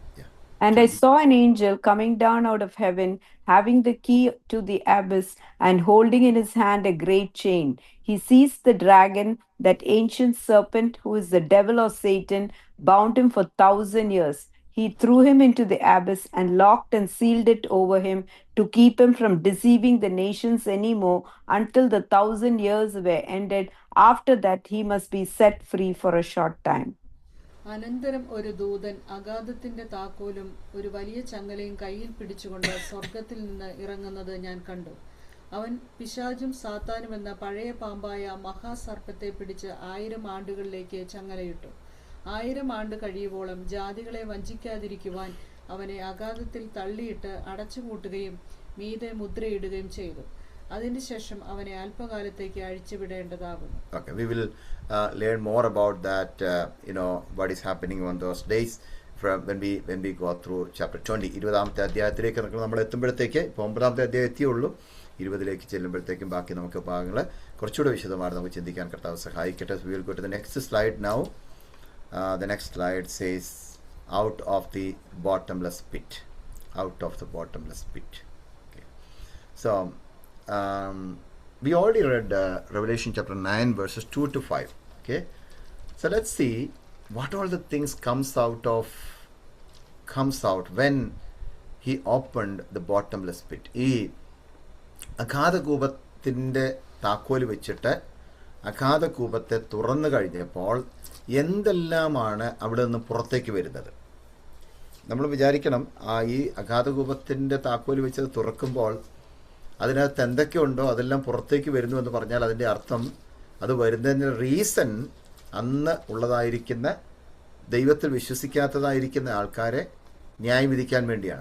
And I saw an angel coming down out of heaven, having the key to the abyss and holding in his hand a great chain. He seized the dragon, that ancient serpent who is the devil or Satan, bound him for 1,000 years. He threw him into the abyss and locked and sealed it over him to keep him from deceiving the nations anymore until the 1,000 years were ended. After that, he must be set free for a short time. അനന്തരം ഒരു ദൂതൻ അഗാധത്തിന്റെ താക്കോലും ഒരു വലിയ ചങ്ങലയും കയ്യിൽ പിടിച്ചുകൊണ്ട് സ്വർഗത്തിൽ നിന്ന് ഇറങ്ങുന്നത് ഞാൻ കണ്ടു. അവൻ പിശാചും സാത്താനും എന്ന പഴയ പാമ്പായ മഹാസർപ്പത്തെ പിടിച്ച് 1000 ആണ്ടുകളിലേക്ക് ചങ്ങലയിട്ടു. 1000 ആണ്ട് കഴിയുവോളം ജാതികളെ വഞ്ചിക്കാതിരിക്കുവാൻ അവനെ അഗാധത്തിൽ തള്ളിയിട്ട് അടച്ചുപൂട്ടുകയും മീതെ മുദ്രയിടുകയും ചെയ്തു. അതിനുശേഷം അവനെ അല്പകാലത്തേക്ക് അഴിച്ചുവിടേണ്ടതാകുന്നു. Okay, we will learn more about that, what is happening on those days from when we go through chapter 20. 20ാമത്തെ അധ്യായത്തിലേക്ക് നമ്മൾ എത്തുമ്പോഴത്തേക്ക്, ഇപ്പോൾ 9ാമത്തെ അധ്യായം എത്തിയുള്ളൂ. 20ലേക്ക് ചെല്ലുമ്പോഴത്തേക്കും ബാക്കി നമുക്ക് ഭാഗങ്ങൾ കുറച്ചുകൂടെ വിശദമായിട്ട് നമുക്ക് ചിന്തിക്കാൻ കർത്താവ് സഹായിക്കട്ടെ. We will go to the next slide now. The next slide says out of the bottomless pit. Out of the bottomless pit. Okay. So we already read Revelation chapter 9 verses 2 to 5. Okay, so let's see what all the things comes out when he opened the bottomless pit. ഈ അഗാധകൂപത്തിൻ്റെ താക്കോല് വെച്ചിട്ട് അഗാധകൂപത്തെ തുറന്നു കഴിഞ്ഞപ്പോൾ എന്തെല്ലാമാണ് അവിടെ നിന്ന് പുറത്തേക്ക് വരുന്നത്? നമ്മൾ വിചാരിക്കണം, ഈ അഗാധകൂപത്തിൻ്റെ താക്കോല് വെച്ചത് തുറക്കുമ്പോൾ അതിനകത്ത് എന്തൊക്കെയുണ്ടോ അതെല്ലാം പുറത്തേക്ക് വരുന്നു എന്ന് പറഞ്ഞാൽ അതിൻ്റെ അർത്ഥം അത് വരുന്നതിൻ്റെ റീസൺ അന്ന് ഉള്ളതായിരിക്കുന്ന ദൈവത്തിൽ വിശ്വസിക്കാത്തതായിരിക്കുന്ന ആൾക്കാരെ ന്യായം വിധിക്കാൻ വേണ്ടിയാണ്,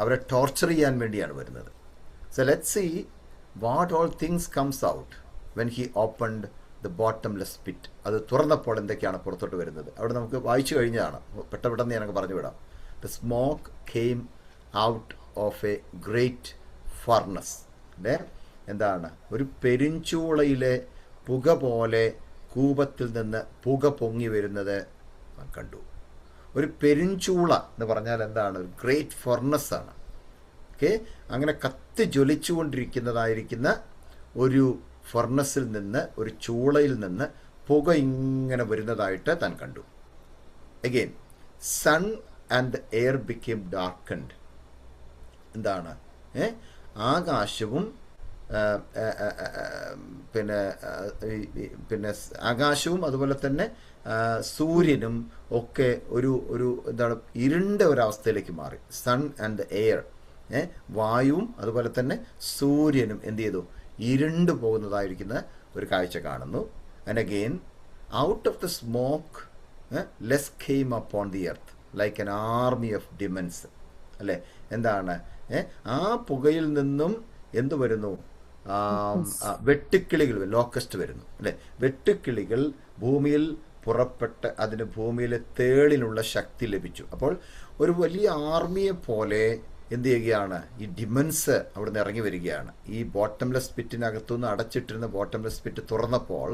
അവരെ ടോർച്ചർ ചെയ്യാൻ വേണ്ടിയാണ് വരുന്നത്. So let's see what all things comes out when he opened the bottomless pit. അത് തുറന്നപ്പോൾ എന്തൊക്കെയാണ് പുറത്തോട്ട് വരുന്നത്? അവിടെ നമുക്ക് വായിച്ചു കഴിഞ്ഞതാണ്, പെട്ടെന്ന് ഞാനൊക്കെ പറഞ്ഞു വിടാം. The smoke came out of A great furnace. എന്താണ്? ഒരു പെരിഞ്ചൂളയിലെ പുക പോലെ കൂപത്തിൽ നിന്ന് പുക പൊങ്ങി വരുന്നത് കണ്ടു. ഒരു പെരിഞ്ചൂള എന്ന് പറഞ്ഞാൽ എന്താണ്? ഒരു ഗ്രേറ്റ് ഫർണസ് ആണ്. ഓക്കെ, അങ്ങനെ കത്തി ജ്വലിച്ചുകൊണ്ടിരിക്കുന്നതായിരിക്കുന്ന ഒരു ഫർണസിൽ നിന്ന്, ഒരു ചൂളയിൽ നിന്ന് പുക ഇങ്ങനെ വരുന്നതായിട്ട് താൻ കണ്ടു. Again, sun and the air became darkened. എന്താണ്? ആകാശവും പിന്നെ ആകാശവും അതുപോലെ തന്നെ സൂര്യനും ഒക്കെ ഒരു എന്താണ്, ഇരുണ്ട ഒരവസ്ഥയിലേക്ക് മാറി. സൺ ആൻഡ് ദ എയർ, വായുവും അതുപോലെ തന്നെ സൂര്യനും എന്ത് ചെയ്തു? ഇരുണ്ടു പോകുന്നതായിരിക്കുന്ന ഒരു കാഴ്ച കാണുന്നു. And again, out of the smoke less came upon the earth like an army of demons. അല്ലേ? എന്താണ്? ആ പുകയിൽ നിന്നും എന്തു വരുന്നു? വെട്ടുക്കിളികൾ, ലോക്കസ്റ്റ് വരുന്നു. അല്ലേ? വെട്ടുക്കിളികൾ ഭൂമിയിൽ പുറപ്പെട്ട് അതിന് ഭൂമിയിലെ തേളിനുള്ള ശക്തി ലഭിച്ചു. അപ്പോൾ ഒരു വലിയ ആർമിയെ പോലെ എന്ത് ചെയ്യുകയാണ്? ഈ ഡിമൻസ് അവിടെ നിന്ന് ഇറങ്ങി വരികയാണ്. ഈ ബോട്ടംലെസ് പിറ്റിനകത്തുനിന്ന് അടച്ചിട്ടിരുന്ന ബോട്ടംലെസ് പിറ്റ് തുറന്നപ്പോൾ,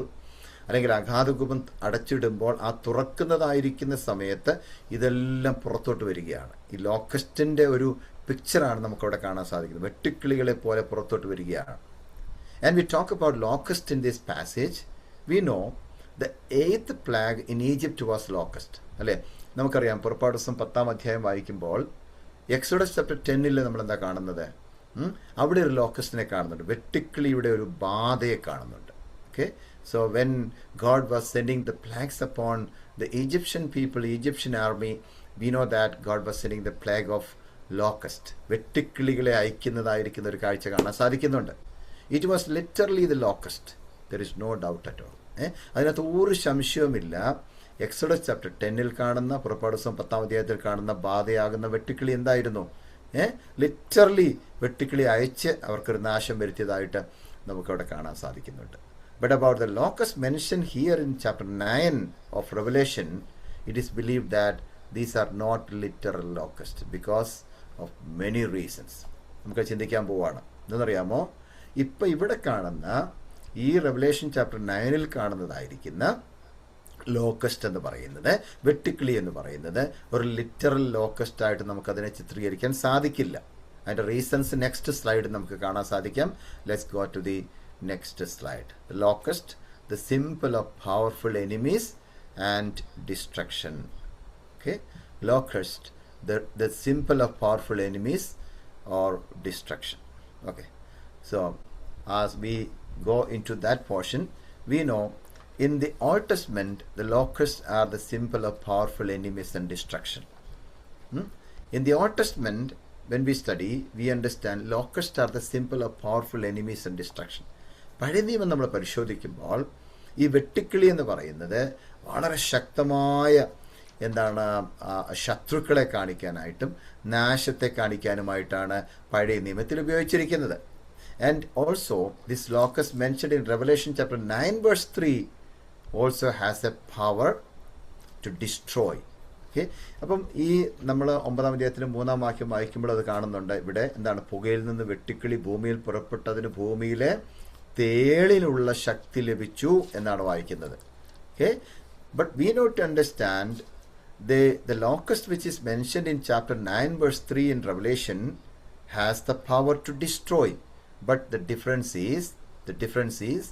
അല്ലെങ്കിൽ അഗാധകൂപം അടച്ചിടുമ്പോൾ, ആ തുറക്കുന്നതായിരിക്കുന്ന സമയത്ത് ഇതെല്ലാം പുറത്തോട്ട് വരികയാണ്. ഈ ലോക്കസ്റ്റിൻ്റെ ഒരു പിക്ചറാണ് നമുക്കവിടെ കാണാൻ സാധിക്കുന്നത്. വെട്ടുക്കിളികളെ പോലെ പുറത്തോട്ട് വരികയാണ്. And we talk about locust in this passage. We know the 8th plague in Egypt was locust. അല്ലേ? നമുക്കറിയാം, പുറപ്പാട് ദിവസം 10-ാം അധ്യായം വായിക്കുമ്പോൾ എക്സോഡസ് ചാപ്റ്റർ 10 നമ്മൾ എന്താ കാണുന്നത്? അവിടെ ഒരു ലോക്കസ്റ്റിനെ കാണുന്നുണ്ട്, വെട്ടുക്കിളിയുടെ ഒരു ബാധയെ കാണുന്നുണ്ട്. Okay, so when God was sending the plagues upon the Egyptian people, Egyptian army, we know that God was sending the plague of locust. വെട്ടുക്കിളികളെ അയക്കുന്നതായിരിക്കുന്ന ഒരു കാഴ്ച കാണാൻ സാധിക്കുന്നുണ്ട്. It was literally the locust. There is no doubt at all. അതിനകത്ത് ഒരു സംശയവുമില്ല. Exodus chapter 10 കാണുന്ന, പുറപ്പാട് ദിവസം 10-ാം അധ്യായത്തിൽ കാണുന്ന ബാധയാകുന്ന വെട്ടുക്കിളി എന്തായിരുന്നു? ലിറ്ററലി വെട്ടുക്കിളി അയച്ച് അവർക്കൊരു നാശം വരുത്തിയതായിട്ട് നമുക്കവിടെ കാണാൻ സാധിക്കുന്നുണ്ട്. But about the locust mentioned here in chapter 9 of Revelation, it is believed that these are not literal locusts because of many reasons. നമുക്ക് ചിന്തിക്കാൻ പോവാണ്. എന്തെന്നറിയാമോ? ഇപ്പം ഇവിടെ കാണുന്ന ഈ റെവലേഷൻ ചാപ്റ്റർ 9 കാണുന്നതായിരിക്കുന്ന ലോക്കസ്റ്റ് എന്ന് പറയുന്നത്, വെട്ടുക്കിളി എന്ന് പറയുന്നത് ഒരു ലിറ്ററൽ ലോക്കസ്റ്റ് ആയിട്ട് നമുക്കതിനെ ചിത്രീകരിക്കാൻ സാധിക്കില്ല. അതിൻ്റെ റീസൺസ് നെക്സ്റ്റ് സ്ലൈഡിൽ നമുക്ക് കാണാൻ സാധിക്കാം. Let's go to the next slide. The locust, the symbol of powerful enemies and destruction. Okay, locust, the symbol of powerful enemies or destruction. Okay, so as we go into that portion, we know in the Old Testament the locusts are the symbol of powerful enemies and destruction. In the Old Testament, when we study, we understand locusts are the symbol of powerful enemies and destruction. പഴയ നിയമം നമ്മൾ പരിശോധിക്കുമ്പോൾ ഈ വെട്ടുക്കിളി എന്ന് പറയുന്നത് വളരെ ശക്തമായ എന്താണ്, ശത്രുക്കളെ കാണിക്കാനായിട്ടും നാശത്തെ കാണിക്കാനുമായിട്ടാണ് പഴയ നിയമത്തിൽ ഉപയോഗിച്ചിരിക്കുന്നത്. And also this locust mentioned in Revelation chapter 9:3 also has a power to destroy. Okay, അപ്പം ഈ നമ്മൾ 9-ാം അധ്യായത്തിൽ 3-ാം വാക്യം വായിക്കുമ്പോൾ അത് കാണുന്നുണ്ട്. ഇവിടെ എന്താണ്? പുകയിൽ നിന്ന് വെട്ടുക്കിളി ഭൂമിയിൽ പുറപ്പെട്ടതിന് ഭൂമിയിലെ തേളിനുള്ള ശക്തി ലഭിച്ചു എന്നാണ് വായിക്കുന്നത്. Okay, but we not understand the locust which is mentioned in chapter 9:3 in Revelation has the power to destroy, but the difference is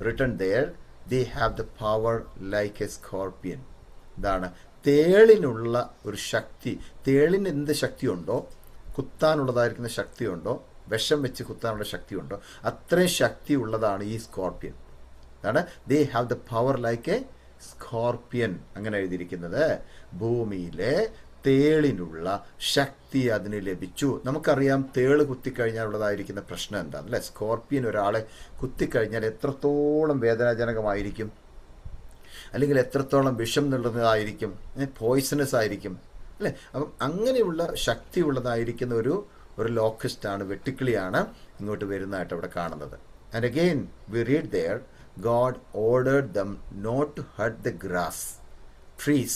written there, they have the power like A scorpion. ഇതാണ് തേളിനുള്ള ഒരു ശക്തി. തേളിന് എന്ത് ശക്തിയുണ്ടോ, കുത്താനുള്ളതായിരിക്കുന്ന ശക്തിയുണ്ടോ, വിഷം വെച്ച് കുത്താനുള്ള ശക്തിയുണ്ടോ, അത്രയും ശക്തി ഉള്ളതാണ് ഈ scorpion. അതാണ് they have the power like A scorpion. അങ്ങനെ എഴുതിയിരിക്കുന്നത് ഭൂമിയിലെ തേളിനുള്ള ശക്തി അതിന് ലഭിച്ചു. നമുക്കറിയാം തേള് കുത്തിക്കഴിഞ്ഞാലുള്ളതായിരിക്കുന്ന പ്രശ്നം എന്താണ് അല്ലേ? സ്കോർപ്പിയൻ ഒരാളെ കുത്തിക്കഴിഞ്ഞാൽ എത്രത്തോളം വേദനാജനകമായിരിക്കും, അല്ലെങ്കിൽ എത്രത്തോളം വിഷം നിന്നുള്ളതായിരിക്കും, പോയ്സണസ് ആയിരിക്കും അല്ലേ? അപ്പം അങ്ങനെയുള്ള ശക്തിയുള്ളതായിരിക്കുന്ന ഒരു ലോക്കസ്റ്റാണ്, വെട്ടുക്കിളിയാണ് ഇങ്ങോട്ട് വരുന്നതായിട്ട് അവിടെ കാണുന്നത്. And again we read there, God ordered them not to hurt the grass, trees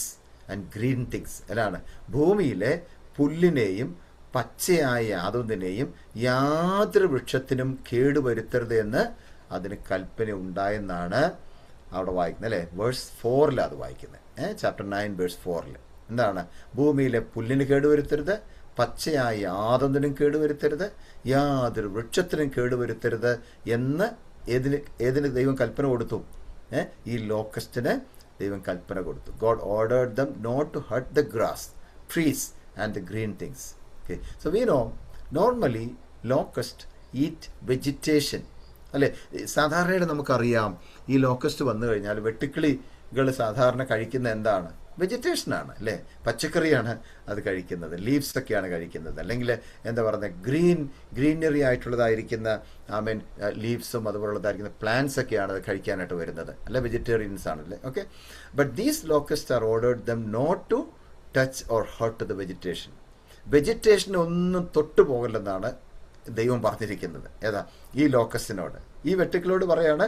and green things. അതാണ് ഭൂമിയിലെ പുല്ലിനെയും പച്ചയായ യാതൊന്നിനെയും യാതൊരു വൃക്ഷത്തിനും കേടുവരുത്തരുത് എന്ന് അതിന് കൽപ്പന ഉണ്ടായെന്നാണ് അവിടെ വായിക്കുന്നത് അല്ലേ? വേഴ്സ് 4 അത് വായിക്കുന്നത്. ചാപ്റ്റർ 9 വേഴ്സ് 4 എന്താണ്? ഭൂമിയിലെ പുല്ലിന് കേടുവരുത്തരുത്, പച്ചയായ യാതൊന്നിനും കേടുവരുത്തരുത്, യാതൊരു വൃക്ഷത്തിനും കേടുവരുത്തരുത് എന്ന് ഏതിന് ദൈവം കൽപ്പന കൊടുത്തു? ഈ ലോക്കസ്റ്റിന് ദൈവം കൽപ്പന കൊടുത്തു. God ordered them not to hurt the grass, trees and the green things. Okay, so we know normally locust eat vegetation അല്ലേ? സാധാരണയായിട്ട് നമുക്കറിയാം ഈ ലോക്കസ്റ്റ് വന്നു കഴിഞ്ഞാൽ വെട്ടുക്കിളികൾ സാധാരണ കഴിക്കുന്ന എന്താണ്? വെജിറ്റേഷനാണ് അല്ലേ? പച്ചക്കറിയാണ് അത് കഴിക്കുന്നത്, ലീവ്സ് ഒക്കെയാണ് കഴിക്കുന്നത്, അല്ലെങ്കിൽ എന്താ പറയുന്നത് ഗ്രീനറി ആയിട്ടുള്ളതായിരിക്കുന്ന ലീവ്സും അതുപോലുള്ളതായിരിക്കുന്ന പ്ലാന്റ്സ് ഒക്കെയാണ് അത് കഴിക്കാനായിട്ട് വരുന്നത് അല്ലെ? വെജിറ്റേറിയൻസ് ആണല്ലേ? Okay, but these locust are ordered them not to touch or hurt the vegetation. വെജിറ്റേഷന് ഒന്നും തൊട്ടു പോകല്ലെന്നാണ് ദൈവം പറഞ്ഞിരിക്കുന്നത്. ഏതാ? ഈ ലോക്കസ്റ്റിനോട്, ഈ വെട്ടുക്കിളോട് പറയാണ്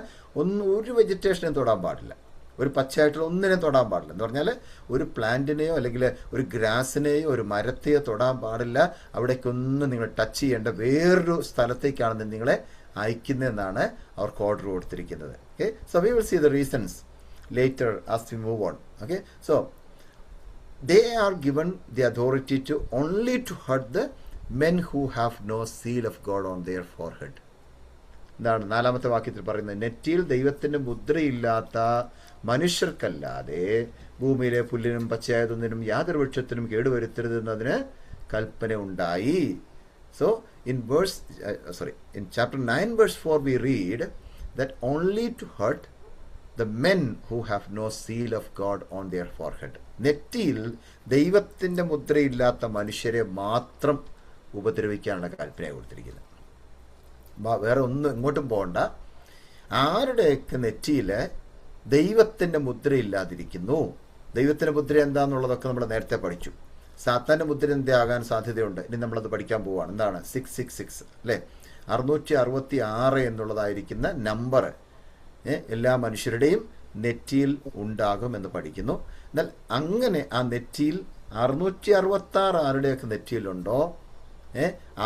ഒരു വെജിറ്റേഷനും തൊടാൻ പാടില്ല, ഒരു പച്ചയായിട്ടുള്ള ഒന്നിനെയും തൊടാൻ പാടില്ല എന്ന് പറഞ്ഞാൽ ഒരു പ്ലാന്റിനെയോ അല്ലെങ്കിൽ ഒരു ഗ്രാസിനെയോ ഒരു മരത്തെയോ തൊടാൻ പാടില്ല. അവിടേക്കൊന്നും നിങ്ങൾ ടച്ച് ചെയ്യേണ്ട, വേറൊരു സ്ഥലത്തേക്കാണ് നിങ്ങളെ അയക്കുന്നതെന്നാണ് അവർക്ക് ഓർഡർ കൊടുത്തിരിക്കുന്നത്. Okay, so we will see the reasons later as we move on. Okay, so they are given the authority to only to hurt the men who have no seal of God on their forehead. എന്താണ് 4-ാമത്തെ വാക്യത്തിൽ പറയുന്നത്? നെറ്റിയിൽ ദൈവത്തിൻ്റെ മുദ്രയില്ലാത്ത മനുഷ്യർക്കല്ലാതെ ഭൂമിയിലെ പുല്ലിനും പച്ചയായതൊന്നിനും യാതൊരു വൃക്ഷത്തിനും കേടുവരുത്തരുതെന്നതിന് കൽപ്പന ഉണ്ടായി. So in chapter 9 verse 4 we read that only to hurt the men who have no seal of God on their forehead. നെറ്റിയിൽ ദൈവത്തിൻ്റെ മുദ്രയില്ലാത്ത മനുഷ്യരെ മാത്രം ഉപദ്രവിക്കാനുള്ള കൽപ്പന കൊടുത്തിരിക്കുന്നത്. വേറെ ഒന്നും ഇങ്ങോട്ടും പോകണ്ട. ആരുടെയൊക്കെ നെറ്റിയിൽ ദൈവത്തിൻ്റെ മുദ്രയില്ലാതിരിക്കുന്നു, ദൈവത്തിൻ്റെ മുദ്ര എന്താണെന്നുള്ളതൊക്കെ നമ്മൾ നേരത്തെ പഠിച്ചു. സാത്താൻ്റെ മുദ്ര എന്താകാൻ സാധ്യതയുണ്ട്, ഇനി നമ്മളത് പഠിക്കാൻ പോവുകയാണ്. എന്താണ്? 666 അല്ലേ? 666 എന്നുള്ളതായിരിക്കുന്ന നമ്പർ എല്ലാ മനുഷ്യരുടെയും നെറ്റിയിൽ ഉണ്ടാകും എന്ന് പഠിക്കുന്നു. എന്നാൽ അങ്ങനെ ആ നെറ്റിയിൽ 666 ആരുടെയൊക്കെ നെറ്റിയിലുണ്ടോ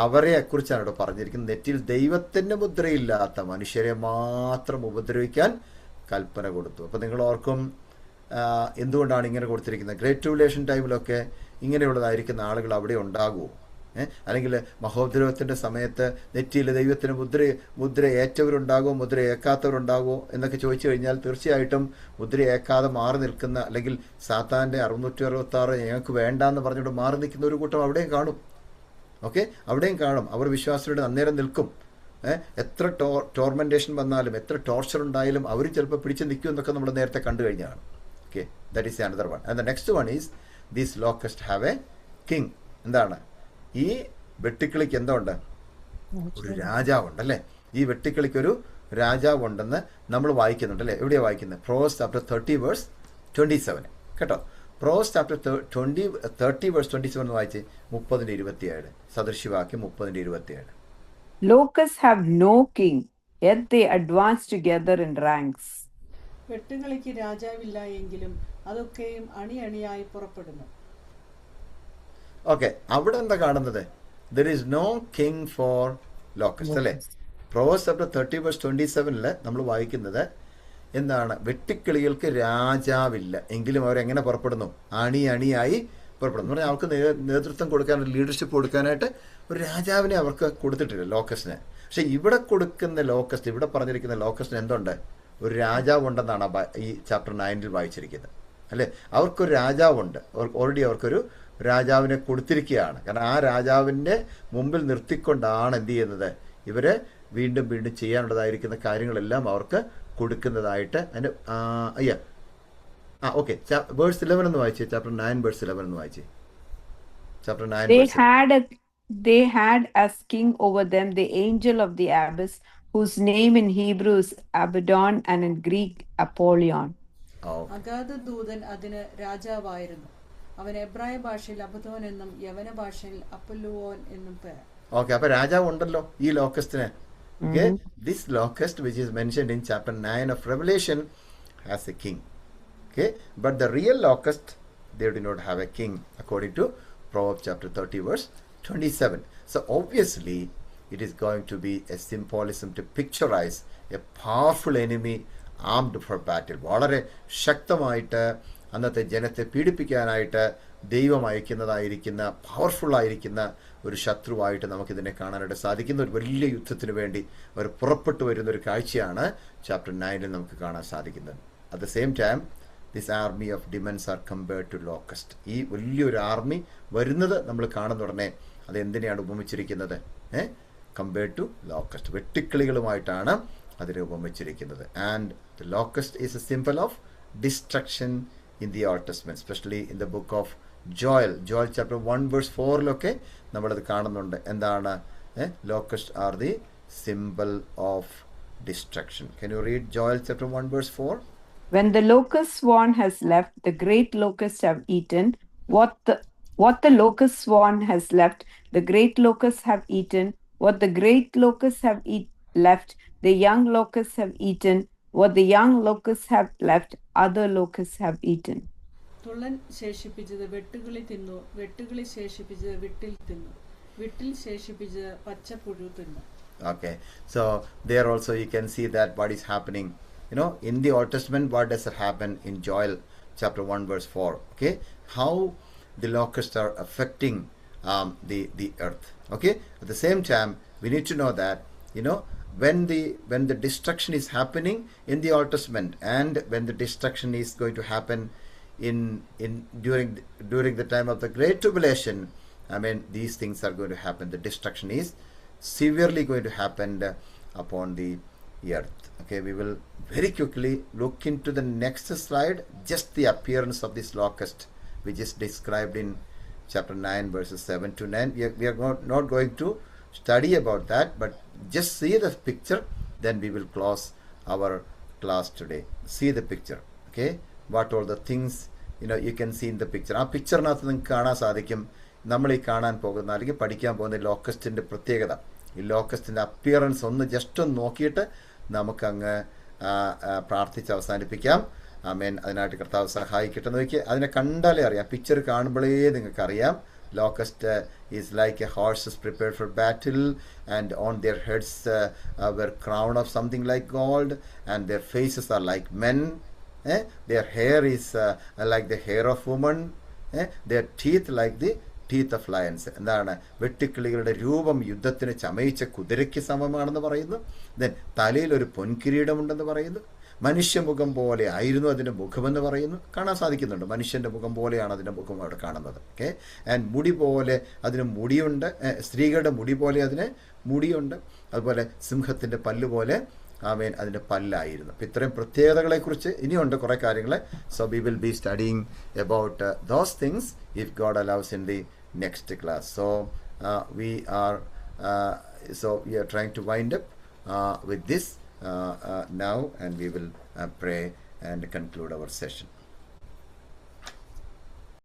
അവരെ കുറിച്ചാണ് ഇവിടെ പറഞ്ഞിരിക്കുന്നത്. നെറ്റിയിൽ ദൈവത്തിൻ്റെ മുദ്രയില്ലാത്ത മനുഷ്യരെ മാത്രം ഉപദ്രവിക്കാൻ കൽപ്പന കൊടുത്തു. അപ്പോൾ നിങ്ങൾ ഓർക്കും എന്തുകൊണ്ടാണ് ഇങ്ങനെ കൊടുത്തിരിക്കുന്നത്? ഗ്രേറ്റ് ട്രിബുലേഷൻ ടൈമിലൊക്കെ ഇങ്ങനെയുള്ളതായിരിക്കുന്ന ആളുകൾ അവിടെ ഉണ്ടാകുമോ? അല്ലെങ്കിൽ മഹോദ്രവത്തിൻ്റെ സമയത്ത് നെറ്റിയിൽ ദൈവത്തിന് മുദ്ര ഏറ്റവരുണ്ടാകുമോ, മുദ്ര ഏക്കാത്തവരുണ്ടാകുമോ എന്നൊക്കെ ചോദിച്ചു കഴിഞ്ഞാൽ തീർച്ചയായിട്ടും മുദ്ര ഏക്കാതെ മാറി നിൽക്കുന്ന, അല്ലെങ്കിൽ സാത്താൻ്റെ 666 ഞങ്ങൾക്ക് വേണ്ടാന്ന് പറഞ്ഞുകൊണ്ട് മാറി നിൽക്കുന്ന ഒരു കൂട്ടം അവിടെയും കാണും. ഓക്കെ, അവിടെയും കാണും. അവർ വിശ്വാസികളുടെ അന്നേരം നിൽക്കും. എത്ര ടോർമെൻറ്റേഷൻ വന്നാലും എത്ര ടോർച്ചർ ഉണ്ടായാലും അവർ ചിലപ്പോൾ പിടിച്ച് നിൽക്കും എന്നൊക്കെ നമ്മൾ നേരത്തെ കണ്ടു കഴിഞ്ഞാണ്. Okay, that is another one. And the next one is these locust have A king. എന്താണ്? ഈ വെട്ടുക്കിളിക്ക് എന്തുണ്ട്? ഒരു രാജാവുണ്ട് അല്ലേ? ഈ വെട്ടുക്കിളിക്കൊരു രാജാവുണ്ടെന്ന് നമ്മൾ വായിക്കുന്നുണ്ട് അല്ലേ? എവിടെയാണ് വായിക്കുന്നത്? പ്രോസ് ചാപ്റ്റർ 30 വേഴ്സ് 27 കേട്ടോ. പ്രോസ് ചാപ്റ്റർ 30 വേഴ്സ് 27 വായിച്ച് 30-27 സദൃശ്യവാക്യം 30-27. Locusts have no king, yet they advance together in ranks. വെട്ടുകിളിക്ക് രാജാവില്ല എങ്കിലും അതൊക്കെയും അണിയണിയായി പുറപ്പെടുന്നു. ഓക്കെ, അവിടെ എന്താ കാണുന്നത്? There is no king for locust അല്ലേ? പ്രോവേഴ്സ് ചാപ്റ്റർ 30 വേഴ്സ് 27 നമ്മൾ വായിക്കുന്നത് എന്താണ്? വെട്ടുക്കിളികൾക്ക് രാജാവില്ല എങ്കിലും അവരെങ്ങനെ പുറപ്പെടുന്നു? അണിയായി പുറപ്പെടുന്നു. പറഞ്ഞാൽ അവർക്ക് നേതൃത്വം കൊടുക്കാൻ, ലീഡർഷിപ്പ് കൊടുക്കാനായിട്ട് ഒരു രാജാവിനെ അവർക്ക് കൊടുത്തിട്ടില്ല ലോക്കസ്റ്റിന്. പക്ഷെ ഇവിടെ കൊടുക്കുന്ന ലോക്കസ്റ്റ്, ഇവിടെ പറഞ്ഞിരിക്കുന്ന ലോക്കസ്റ്റിന് എന്തുണ്ട്? ഒരു രാജാവുണ്ടെന്നാണ് ഈ ചാപ്റ്റർ 9 വായിച്ചിരിക്കുന്നത് അല്ലേ. അവർക്കൊരു രാജാവുണ്ട്, ഓൾറെഡി അവർക്കൊരു രാജാവിനെ കൊടുത്തിരിക്കുകയാണ്. കാരണം ആ രാജാവിൻ്റെ മുമ്പിൽ നിർത്തിക്കൊണ്ടാണ് എന്ത് ചെയ്യുന്നത്, ഇവര് വീണ്ടും വീണ്ടും ചെയ്യാനുള്ളതായിരിക്കുന്ന കാര്യങ്ങളെല്ലാം അവർക്ക് കൊടുക്കുന്നതായിട്ട്. അതിൻ്റെ ഓക്കെ, വേഴ്സ് 11 എന്ന് വായിച്ചേ, ചാപ്റ്റർ 9 വേഴ്സ് 11 എന്ന് വായിച്ചേ. Chapter 9 They had as king over them the angel of the abyss, whose name in Hebrew is Abaddon and in Greek Apollyon. അഗാധ ദൂതൻ അതിന് രാജാവായിരുന്നു. അവൻ എബ്രായ ഭാഷയിൽ അബദ്ധോൻ എന്നും യവന ഭാഷയിൽ അപ്പൊല്ലുവോൻ എന്നും പേർ. ഓക്കെ, അപ്പൊ രാജാവ് ഉണ്ടല്ലോ ഈ ലോക്കസ്റ്റിന്. This locust which is mentioned in chapter 9 of Revelation has a king. Okay, but the real locust, they do not have a king according to Proverbs chapter 30 verse 27. So obviously it is going to be a symbolism to picturize a powerful enemy armed for battle. വളരെ ശക്തമായിട്ട് അന്നത്തെ ജനത്തെ പീഡിപ്പിക്കാനായിട്ട് ദൈവം അയക്കുന്നതായിരിക്കുന്ന പവർഫുള്ളായിരിക്കുന്ന ഒരു ശത്രുവായിട്ട് നമുക്കിതിനെ കാണാനായിട്ട് സാധിക്കുന്ന ഒരു വലിയ യുദ്ധത്തിന് വേണ്ടി അവർ പുറപ്പെട്ടു വരുന്ന ഒരു കാഴ്ചയാണ് ചാപ്റ്റർ 9 നമുക്ക് കാണാൻ സാധിക്കുന്നത്. At the same time this army of demons are compared to locust. ഈ വലിയൊരു ആർമി വരുന്നത് നമ്മൾ കാണുന്ന ഉടനെ അത് എന്തിനെയാണ് ഉപമിച്ചിരിക്കുന്നത്? കമ്പയർഡ് ടു ലോക്കസ്റ്റ്, വെട്ടിക്കിളികളുമായിട്ടാണ് അതിനെ ഉപമിച്ചിരിക്കുന്നത്. And the locust is a symbol of destruction in the Old Testament, especially in the book of Joel chapter 1 verse 4 നമ്മളത് കാണുന്നുണ്ട്. എന്താണ്? Locusts are the symbol of destruction. Can you read Joel chapter 1 verse 4? When the locust swarm has left, the great locusts have eaten. What the locust swarm has left, the great locusts have eaten. What the great locusts have left, the young locusts have eaten. What the young locusts have left, other locusts have eaten. തുള്ളൻ ശേഷിപ്പിച്ചത് വെട്ടുകിളി തിന്നു, വെട്ടുകിളി ശേഷിപ്പിച്ചത് വിട്ടിൽ തിന്നു, വിട്ടിൽ ശേഷിപ്പിച്ചത് പച്ചപ്പുഴു തിന്നു. Okay, so there also you can see that what is happening. In the Old Testament, what does it happen in Joel chapter 1 verse 4? Okay, how the locusts are affecting the earth. Okay, at the same time we need to know that when the destruction is happening in the Old Testament and when the destruction is going to happen during the time of the Great Tribulation, these things are going to happen. The destruction is severely going to happen upon the earth. Okay, we will very quickly look into the next slide, just the appearance of this locust which is described in chapter 9 verses 7 to 9. We are not going to study about that, but just see the picture, then we will close our class today. See the picture. Okay, what all the things you can see in the picture. ആ പിക്ചറിനകത്ത് നിങ്ങൾക്ക് കാണാൻ സാധിക്കും നമ്മൾ ഈ കാണാൻ പോകുന്ന അല്ലെങ്കിൽ പഠിക്കാൻ പോകുന്ന ലോക്കസ്റ്റിൻ്റെ പ്രത്യേകത. ഈ ലോക്കസ്റ്റിൻ്റെ അപ്പിയറൻസ് ഒന്ന് ജസ്റ്റ് ഒന്ന് നോക്കിയിട്ട് നമുക്കങ്ങ് പ്രാർത്ഥിച്ച് അവസാനിപ്പിക്കാം. അതിനായിട്ട് കർത്താവ് സഹായിക്കട്ടെ. നോക്കി അതിനെ കണ്ടാലേ അറിയാം, പിക്ചർ കാണുമ്പോഴേ നിങ്ങൾക്കറിയാം. Locust is like a horses prepared for battle, and on their heads were crown of something like gold, and their faces are like men. Their hair is like the hair of women. Their teeth like the teeth of lions. എന്താണ്? വെട്ടിക്കിളികളുടെ രൂപം യുദ്ധത്തിന് ചമയിച്ച കുതിരയ്ക്ക് സമമാണെന്ന് പറയുന്നു. Then തലയിൽ ഒരു പൊൻകിരീടമുണ്ടെന്ന് പറയുന്നു. മനുഷ്യമുഖം പോലെ ആയിരുന്നു അതിൻ്റെ മുഖമെന്ന് പറയുന്നു. കാണാൻ സാധിക്കുന്നുണ്ട്, മനുഷ്യൻ്റെ മുഖം പോലെയാണ് അതിൻ്റെ മുഖം അവിടെ കാണുന്നത്. ഓക്കെ, ആൻഡ് മുടി പോലെ അതിന് മുടിയുണ്ട്, സ്ത്രീകളുടെ മുടി പോലെ അതിന് മുടിയുണ്ട്. അതുപോലെ സിംഹത്തിൻ്റെ പല്ല് പോലെ അതിൻ്റെ പല്ലായിരുന്നു. അപ്പം ഇത്രയും പ്രത്യേകതകളെക്കുറിച്ച് ഇനിയുണ്ട് കുറേ കാര്യങ്ങൾ. So we will be studying about those things if God allows in the next class. So we are trying to wind up with this now, and we will pray and conclude our session.